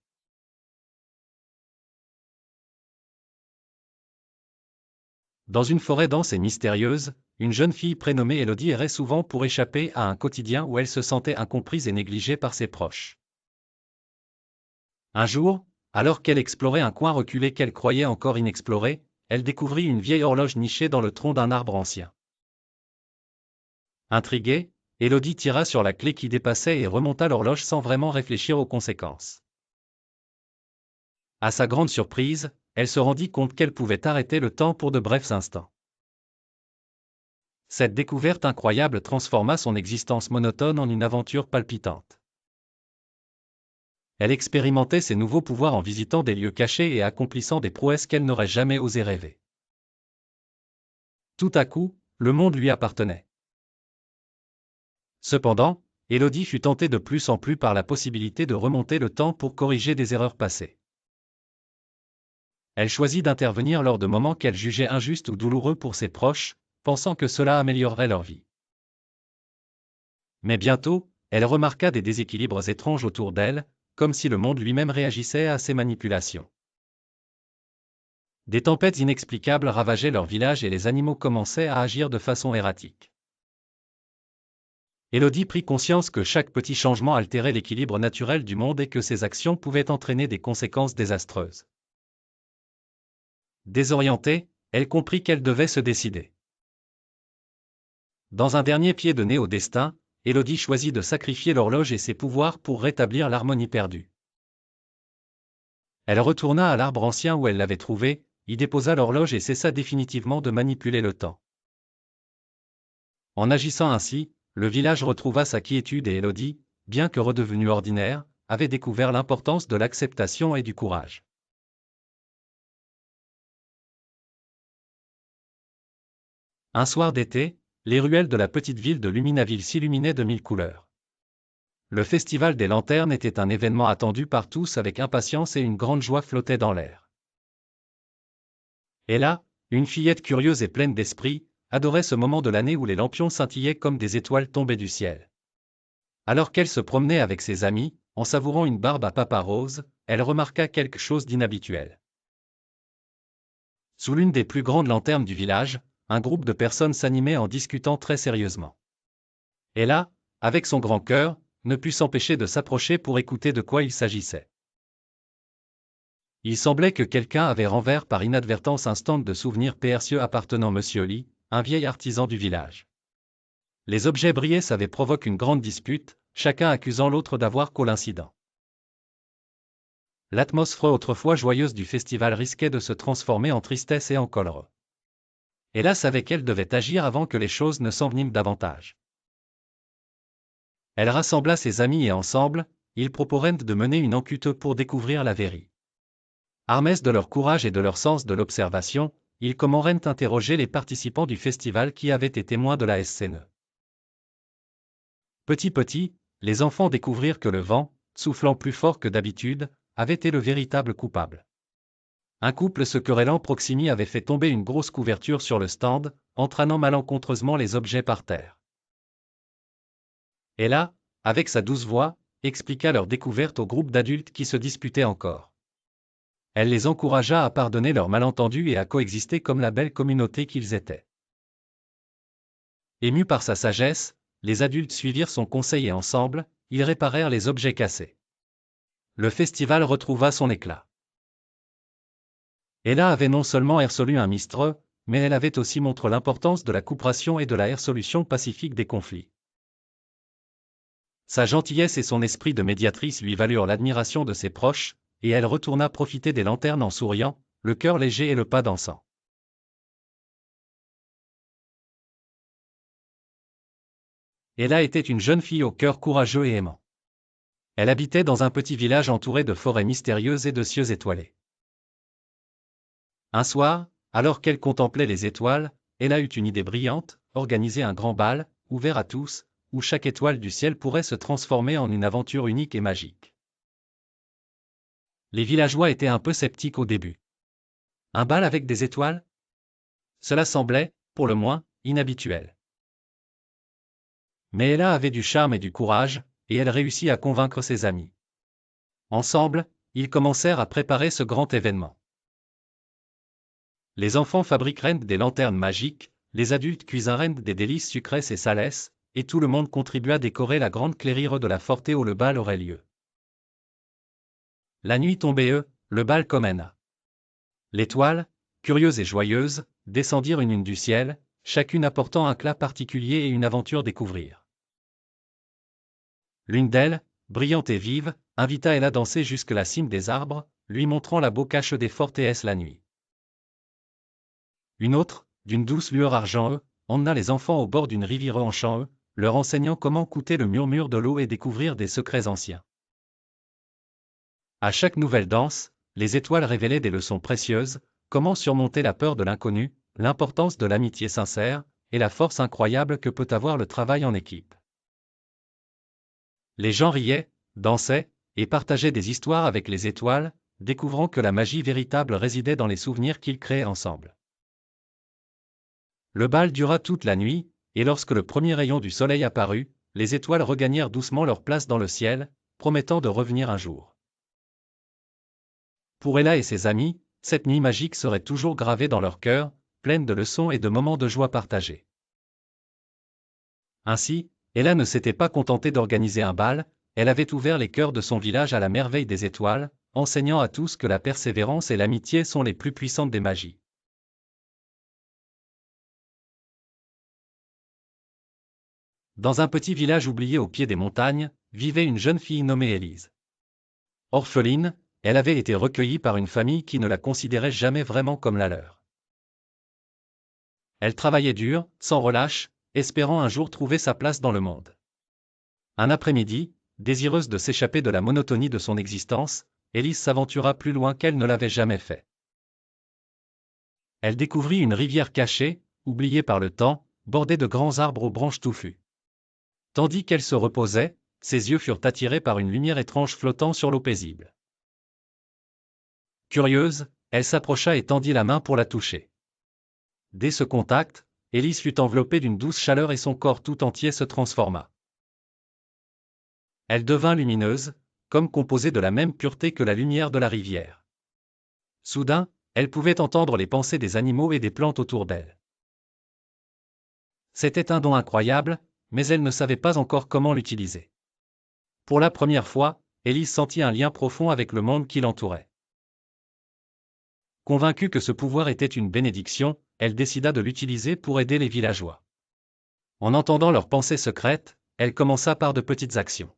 Dans une forêt dense et mystérieuse, une jeune fille prénommée Élodie errait souvent pour échapper à un quotidien où elle se sentait incomprise et négligée par ses proches. Un jour, alors qu'elle explorait un coin reculé qu'elle croyait encore inexploré, elle découvrit une vieille horloge nichée dans le tronc d'un arbre ancien. Intriguée, Élodie tira sur la clé qui dépassait et remonta l'horloge sans vraiment réfléchir aux conséquences. À sa grande surprise, elle se rendit compte qu'elle pouvait arrêter le temps pour de brefs instants. Cette découverte incroyable transforma son existence monotone en une aventure palpitante. Elle expérimentait ses nouveaux pouvoirs en visitant des lieux cachés et accomplissant des prouesses qu'elle n'aurait jamais osé rêver. Tout à coup, le monde lui appartenait. Cependant, Élodie fut tentée de plus en plus par la possibilité de remonter le temps pour corriger des erreurs passées. Elle choisit d'intervenir lors de moments qu'elle jugeait injustes ou douloureux pour ses proches, pensant que cela améliorerait leur vie. Mais bientôt, elle remarqua des déséquilibres étranges autour d'elle, comme si le monde lui-même réagissait à ses manipulations. Des tempêtes inexplicables ravageaient leur village et les animaux commençaient à agir de façon erratique. Élodie prit conscience que chaque petit changement altérait l'équilibre naturel du monde et que ses actions pouvaient entraîner des conséquences désastreuses. Désorientée, elle comprit qu'elle devait se décider. Dans un dernier pied de nez au destin, Élodie choisit de sacrifier l'horloge et ses pouvoirs pour rétablir l'harmonie perdue. Elle retourna à l'arbre ancien où elle l'avait trouvé, y déposa l'horloge et cessa définitivement de manipuler le temps. En agissant ainsi, le village retrouva sa quiétude et Élodie, bien que redevenue ordinaire, avait découvert l'importance de l'acceptation et du courage. Un soir d'été, les ruelles de la petite ville de Luminaville s'illuminaient de 1000 couleurs. Le festival des lanternes était un événement attendu par tous avec impatience et une grande joie flottait dans l'air. Et là, une fillette curieuse et pleine d'esprit, adorait ce moment de l'année où les lampions scintillaient comme des étoiles tombées du ciel. Alors qu'elle se promenait avec ses amis, en savourant une barbe à papa rose, elle remarqua quelque chose d'inhabituel. Sous l'une des plus grandes lanternes du village, un groupe de personnes s'animait en discutant très sérieusement. Et là, avec son grand cœur, ne put s'empêcher de s'approcher pour écouter de quoi il s'agissait. Il semblait que quelqu'un avait renversé par inadvertance un stand de souvenirs précieux appartenant à Monsieur Lee, un vieil artisan du village. Les objets brillaient, ça avait provoqué une grande dispute, chacun accusant l'autre d'avoir causé l'incident. L'atmosphère autrefois joyeuse du festival risquait de se transformer en tristesse et en colère. Hélas, avec elle devait agir avant que les choses ne s'enveniment davantage. Elle rassembla ses amis et ensemble, ils proposèrent de mener une enquête pour découvrir la vérité. Armés de leur courage et de leur sens de l'observation, ils commencèrent à interroger les participants du festival qui avaient été témoins de la scène. Petit, les enfants découvrirent que le vent, soufflant plus fort que d'habitude, avait été le véritable coupable. Un couple se querellant proximi avait fait tomber une grosse couverture sur le stand, entraînant malencontreusement les objets par terre. Et là, avec sa douce voix, expliqua leur découverte au groupe d'adultes qui se disputaient encore. Elle les encouragea à pardonner leurs malentendus et à coexister comme la belle communauté qu'ils étaient. Émus par sa sagesse, les adultes suivirent son conseil et ensemble, ils réparèrent les objets cassés. Le festival retrouva son éclat. Ella avait non seulement résolu un mystère, mais elle avait aussi montré l'importance de la coopération et de la résolution pacifique des conflits. Sa gentillesse et son esprit de médiatrice lui valurent l'admiration de ses proches, et elle retourna profiter des lanternes en souriant, le cœur léger et le pas dansant. Ella était une jeune fille au cœur courageux et aimant. Elle habitait dans un petit village entouré de forêts mystérieuses et de cieux étoilés. Un soir, alors qu'elle contemplait les étoiles, Ella eut une idée brillante, organiser un grand bal, ouvert à tous, où chaque étoile du ciel pourrait se transformer en une aventure unique et magique. Les villageois étaient un peu sceptiques au début. Un bal avec des étoiles? Cela semblait, pour le moins, inhabituel. Mais Ella avait du charme et du courage, et elle réussit à convaincre ses amis. Ensemble, ils commencèrent à préparer ce grand événement. Les enfants fabriquèrent des lanternes magiques, les adultes cuisinrent des délices sucrées et salées, et tout le monde contribua à décorer la grande clairière de la forte où le bal aurait lieu. La nuit tombait, le bal commença. L'étoile, curieuse et joyeuse, descendirent une du ciel, chacune apportant un éclat particulier et une aventure découvrir. L'une d'elles, brillante et vive, invita Ella à danser jusque la cime des arbres, lui montrant la beau cache des fortesses la nuit. Une autre, d'une douce lueur argent, emmena les enfants au bord d'une rivière en chant, leur enseignant comment écouter le murmure de l'eau et découvrir des secrets anciens. À chaque nouvelle danse, les étoiles révélaient des leçons précieuses, comment surmonter la peur de l'inconnu, l'importance de l'amitié sincère, et la force incroyable que peut avoir le travail en équipe. Les gens riaient, dansaient, et partageaient des histoires avec les étoiles, découvrant que la magie véritable résidait dans les souvenirs qu'ils créaient ensemble. Le bal dura toute la nuit, et lorsque le premier rayon du soleil apparut, les étoiles regagnèrent doucement leur place dans le ciel, promettant de revenir un jour. Pour Ella et ses amis, cette nuit magique serait toujours gravée dans leur cœur, pleine de leçons et de moments de joie partagés. Ainsi, Ella ne s'était pas contentée d'organiser un bal, elle avait ouvert les cœurs de son village à la merveille des étoiles, enseignant à tous que la persévérance et l'amitié sont les plus puissantes des magies. Dans un petit village oublié au pied des montagnes, vivait une jeune fille nommée Élise. Orpheline, elle avait été recueillie par une famille qui ne la considérait jamais vraiment comme la leur. Elle travaillait dur, sans relâche, espérant un jour trouver sa place dans le monde. Un après-midi, désireuse de s'échapper de la monotonie de son existence, Élise s'aventura plus loin qu'elle ne l'avait jamais fait. Elle découvrit une rivière cachée, oubliée par le temps, bordée de grands arbres aux branches touffues. Tandis qu'elle se reposait, ses yeux furent attirés par une lumière étrange flottant sur l'eau paisible. Curieuse, elle s'approcha et tendit la main pour la toucher. Dès ce contact, Élise fut enveloppée d'une douce chaleur et son corps tout entier se transforma. Elle devint lumineuse, comme composée de la même pureté que la lumière de la rivière. Soudain, elle pouvait entendre les pensées des animaux et des plantes autour d'elle. C'était un don incroyable, mais elle ne savait pas encore comment l'utiliser. Pour la première fois, Élise sentit un lien profond avec le monde qui l'entourait. Convaincue que ce pouvoir était une bénédiction, elle décida de l'utiliser pour aider les villageois. En entendant leurs pensées secrètes, elle commença par de petites actions.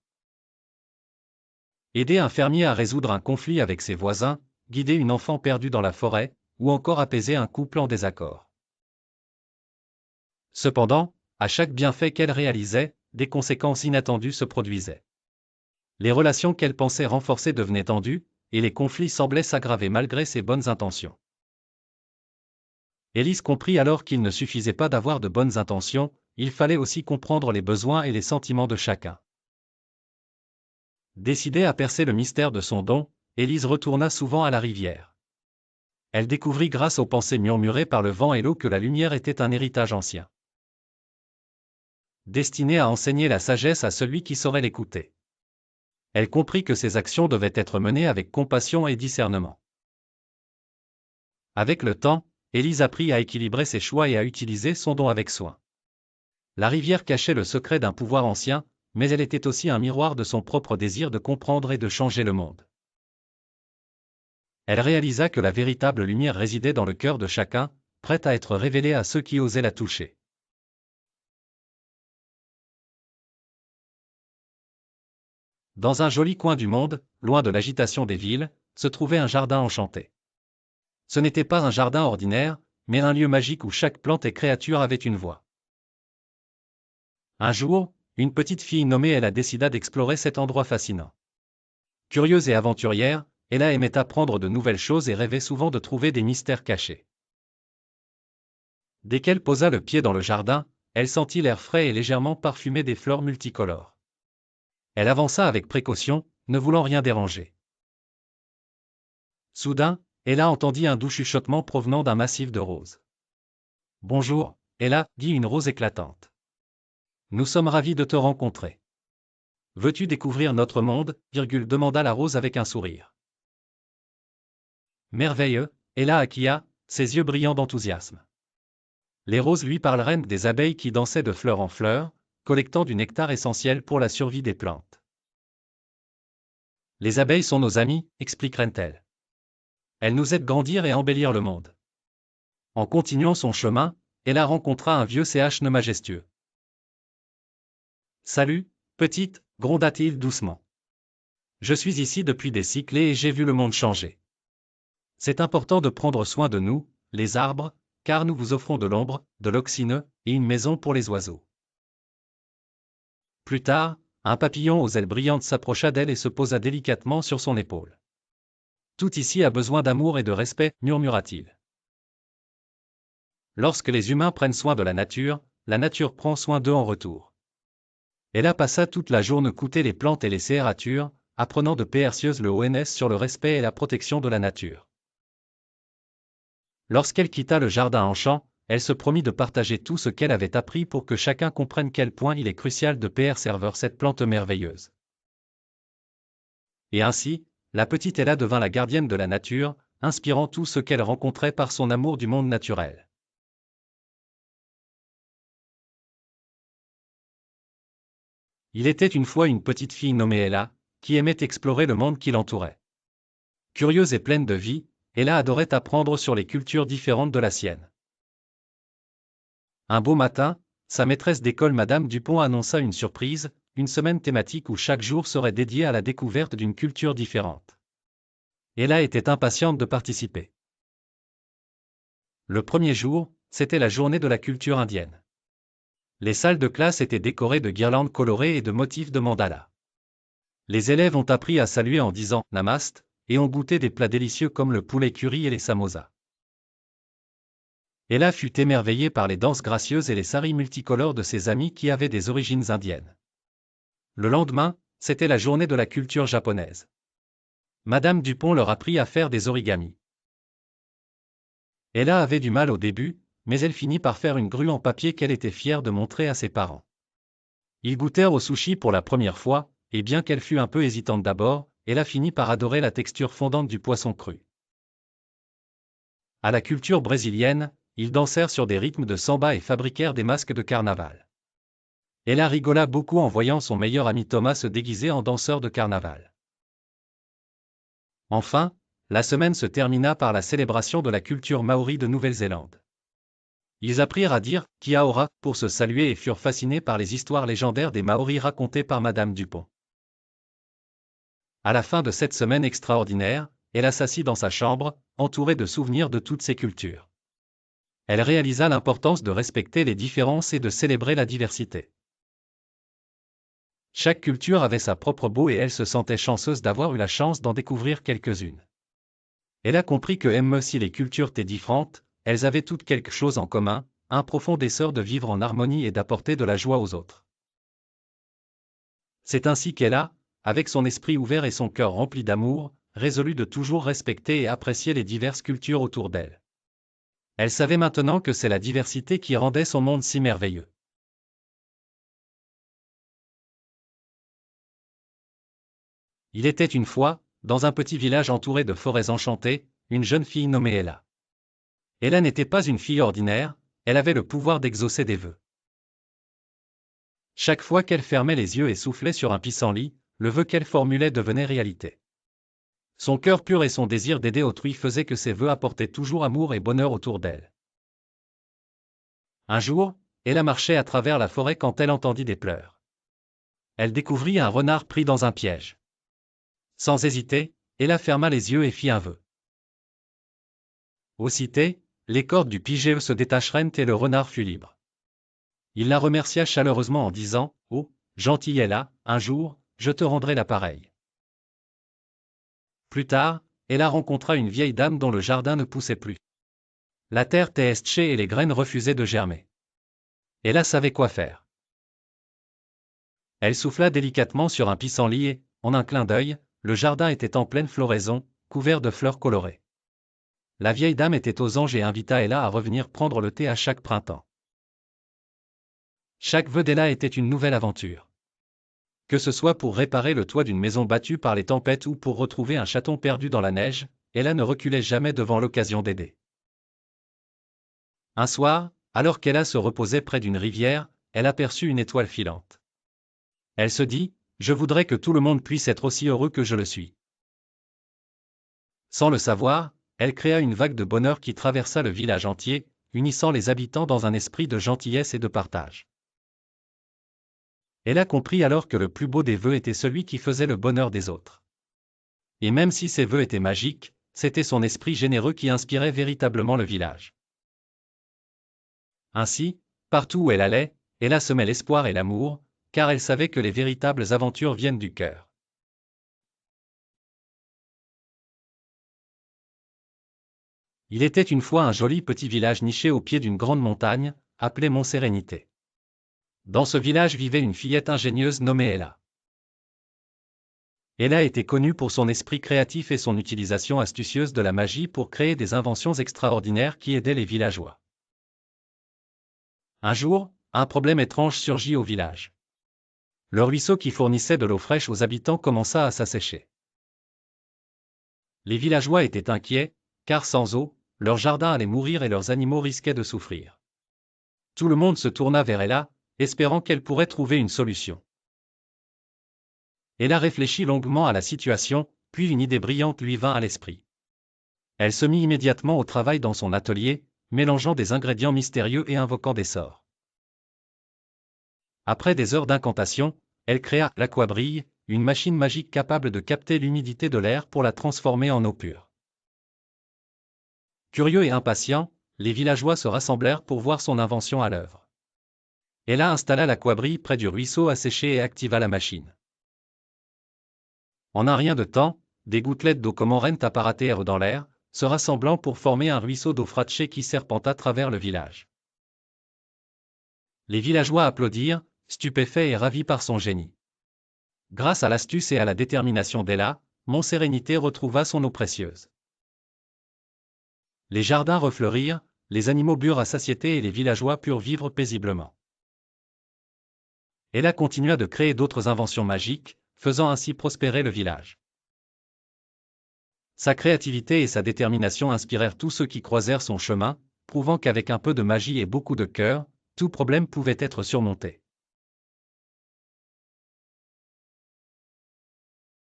Aider un fermier à résoudre un conflit avec ses voisins, guider une enfant perdue dans la forêt, ou encore apaiser un couple en désaccord. Cependant, à chaque bienfait qu'elle réalisait, des conséquences inattendues se produisaient. Les relations qu'elle pensait renforcer devenaient tendues, et les conflits semblaient s'aggraver malgré ses bonnes intentions. Élise comprit alors qu'il ne suffisait pas d'avoir de bonnes intentions, il fallait aussi comprendre les besoins et les sentiments de chacun. Décidée à percer le mystère de son don, Élise retourna souvent à la rivière. Elle découvrit grâce aux pensées murmurées par le vent et l'eau que la lumière était un héritage ancien, destiné à enseigner la sagesse à celui qui saurait l'écouter. Elle comprit que ses actions devaient être menées avec compassion et discernement. Avec le temps, Élise apprit à équilibrer ses choix et à utiliser son don avec soin. La rivière cachait le secret d'un pouvoir ancien, mais elle était aussi un miroir de son propre désir de comprendre et de changer le monde. Elle réalisa que la véritable lumière résidait dans le cœur de chacun, prête à être révélée à ceux qui osaient la toucher. Dans un joli coin du monde, loin de l'agitation des villes, se trouvait un jardin enchanté. Ce n'était pas un jardin ordinaire, mais un lieu magique où chaque plante et créature avait une voix. Un jour, une petite fille nommée Ella décida d'explorer cet endroit fascinant. Curieuse et aventurière, Ella aimait apprendre de nouvelles choses et rêvait souvent de trouver des mystères cachés. Dès qu'elle posa le pied dans le jardin, elle sentit l'air frais et légèrement parfumé des fleurs multicolores. Elle avança avec précaution, ne voulant rien déranger. Soudain, Ella entendit un doux chuchotement provenant d'un massif de roses. « Bonjour, Ella, dit une rose éclatante. Nous sommes ravis de te rencontrer. Veux-tu découvrir notre monde, demanda la rose avec un sourire. Merveilleux, Ella acquia, ses yeux brillants d'enthousiasme. Les roses lui parlèrent des abeilles qui dansaient de fleur en fleur, collectant du nectar essentiel pour la survie des plantes. Les abeilles sont nos amies, expliquèrent-elles. Elles nous aident à grandir et à embellir le monde. En continuant son chemin, Ella rencontra un vieux chêne majestueux. Salut, petite, gronda-t-il doucement. Je suis ici depuis des siècles et j'ai vu le monde changer. C'est important de prendre soin de nous, les arbres, car nous vous offrons de l'ombre, de l'oxygène, et une maison pour les oiseaux. Plus tard, un papillon aux ailes brillantes s'approcha d'elle et se posa délicatement sur son épaule. Tout ici a besoin d'amour et de respect, murmura-t-il. Lorsque les humains prennent soin de la nature prend soin d'eux en retour. Ella passa toute la journée écouter les plantes et les créatures, apprenant de précieuses leçons sur le respect et la protection de la nature. Lorsqu'elle quitta le jardin en chant, elle se promit de partager tout ce qu'elle avait appris pour que chacun comprenne quel point il est crucial de préserver cette plante merveilleuse. Et ainsi, la petite Ella devint la gardienne de la nature, inspirant tout ce qu'elle rencontrait par son amour du monde naturel. Il était une fois une petite fille nommée Ella, qui aimait explorer le monde qui l'entourait. Curieuse et pleine de vie, Ella adorait apprendre sur les cultures différentes de la sienne. Un beau matin, sa maîtresse d'école Madame Dupont annonça une surprise, une semaine thématique où chaque jour serait dédié à la découverte d'une culture différente. Ella était impatiente de participer. Le premier jour, c'était la journée de la culture indienne. Les salles de classe étaient décorées de guirlandes colorées et de motifs de mandala. Les élèves ont appris à saluer en disant « Namaste » et ont goûté des plats délicieux comme le poulet curry et les samosas. Ella fut émerveillée par les danses gracieuses et les saris multicolores de ses amis qui avaient des origines indiennes. Le lendemain, c'était la journée de la culture japonaise. Madame Dupont leur apprit à faire des origamis. Ella avait du mal au début, mais elle finit par faire une grue en papier qu'elle était fière de montrer à ses parents. Ils goûtèrent au sushi pour la première fois, et bien qu'elle fût un peu hésitante d'abord, Ella finit par adorer la texture fondante du poisson cru. À la culture brésilienne, ils dansèrent sur des rythmes de samba et fabriquèrent des masques de carnaval. Ella rigola beaucoup en voyant son meilleur ami Thomas se déguiser en danseur de carnaval. Enfin, la semaine se termina par la célébration de la culture maori de Nouvelle-Zélande. Ils apprirent à dire « Kia ora » pour se saluer et furent fascinés par les histoires légendaires des Maoris racontées par Madame Dupont. À la fin de cette semaine extraordinaire, elle s'assit dans sa chambre, entourée de souvenirs de toutes ces cultures. Elle réalisa l'importance de respecter les différences et de célébrer la diversité. Chaque culture avait sa propre beau et elle se sentait chanceuse d'avoir eu la chance d'en découvrir quelques-unes. Elle a compris que même si les cultures étaient différentes, elles avaient toutes quelque chose en commun, un profond désir de vivre en harmonie et d'apporter de la joie aux autres. C'est ainsi qu'elle a, avec son esprit ouvert et son cœur rempli d'amour, résolu de toujours respecter et apprécier les diverses cultures autour d'elle. Elle savait maintenant que c'est la diversité qui rendait son monde si merveilleux. Il était une fois, dans un petit village entouré de forêts enchantées, une jeune fille nommée Ella. Ella n'était pas une fille ordinaire, elle avait le pouvoir d'exaucer des vœux. Chaque fois qu'elle fermait les yeux et soufflait sur un pissenlit, le vœu qu'elle formulait devenait réalité. Son cœur pur et son désir d'aider autrui faisaient que ses vœux apportaient toujours amour et bonheur autour d'elle. Un jour, Ella marchait à travers la forêt quand elle entendit des pleurs. Elle découvrit un renard pris dans un piège. Sans hésiter, Ella ferma les yeux et fit un vœu. Aussitôt, les cordes du pigeon se détachèrent et le renard fut libre. Il la remercia chaleureusement en disant « Oh, gentille Ella, un jour, je te rendrai l'appareil. » Plus tard, Ella rencontra une vieille dame dont le jardin ne poussait plus. La terre était séchée et les graines refusaient de germer. Ella savait quoi faire. Elle souffla délicatement sur un pissenlit et, en un clin d'œil, le jardin était en pleine floraison, couvert de fleurs colorées. La vieille dame était aux anges et invita Ella à revenir prendre le thé à chaque printemps. Chaque vœu d'Ella était une nouvelle aventure. Que ce soit pour réparer le toit d'une maison battue par les tempêtes ou pour retrouver un chaton perdu dans la neige, Ella ne reculait jamais devant l'occasion d'aider. Un soir, alors qu'Ella se reposait près d'une rivière, elle aperçut une étoile filante. Elle se dit « Je voudrais que tout le monde puisse être aussi heureux que je le suis. » Sans le savoir, elle créa une vague de bonheur qui traversa le village entier, unissant les habitants dans un esprit de gentillesse et de partage. Elle a compris alors que le plus beau des vœux était celui qui faisait le bonheur des autres. Et même si ses vœux étaient magiques, c'était son esprit généreux qui inspirait véritablement le village. Ainsi, partout où elle allait, Ella semait l'espoir et l'amour, car elle savait que les véritables aventures viennent du cœur. Il était une fois un joli petit village niché au pied d'une grande montagne, appelé Mont Sérénité. Dans ce village vivait une fillette ingénieuse nommée Ella. Ella était connue pour son esprit créatif et son utilisation astucieuse de la magie pour créer des inventions extraordinaires qui aidaient les villageois. Un jour, un problème étrange surgit au village. Le ruisseau qui fournissait de l'eau fraîche aux habitants commença à s'assécher. Les villageois étaient inquiets, car sans eau, leur jardin allait mourir et leurs animaux risquaient de souffrir. Tout le monde se tourna vers Ella, espérant qu'elle pourrait trouver une solution. Ella réfléchit longuement à la situation, puis une idée brillante lui vint à l'esprit. Elle se mit immédiatement au travail dans son atelier, mélangeant des ingrédients mystérieux et invoquant des sorts. Après des heures d'incantation, elle créa l'Aquabrille, une machine magique capable de capter l'humidité de l'air pour la transformer en eau pure. Curieux et impatients, les villageois se rassemblèrent pour voir son invention à l'œuvre. Ella installa l'Aquabrille près du ruisseau asséché et activa la machine. En un rien de temps, des gouttelettes d'eau comorrent apparaissèrent dans l'air, se rassemblant pour former un ruisseau d'eau fraîche qui serpenta à travers le village. Les villageois applaudirent, stupéfaits et ravis par son génie. Grâce à l'astuce et à la détermination d'Ella, Mont Sérénité retrouva son eau précieuse. Les jardins refleurirent, les animaux burent à satiété et les villageois purent vivre paisiblement. Ella continua de créer d'autres inventions magiques, faisant ainsi prospérer le village. Sa créativité et sa détermination inspirèrent tous ceux qui croisèrent son chemin, prouvant qu'avec un peu de magie et beaucoup de cœur, tout problème pouvait être surmonté.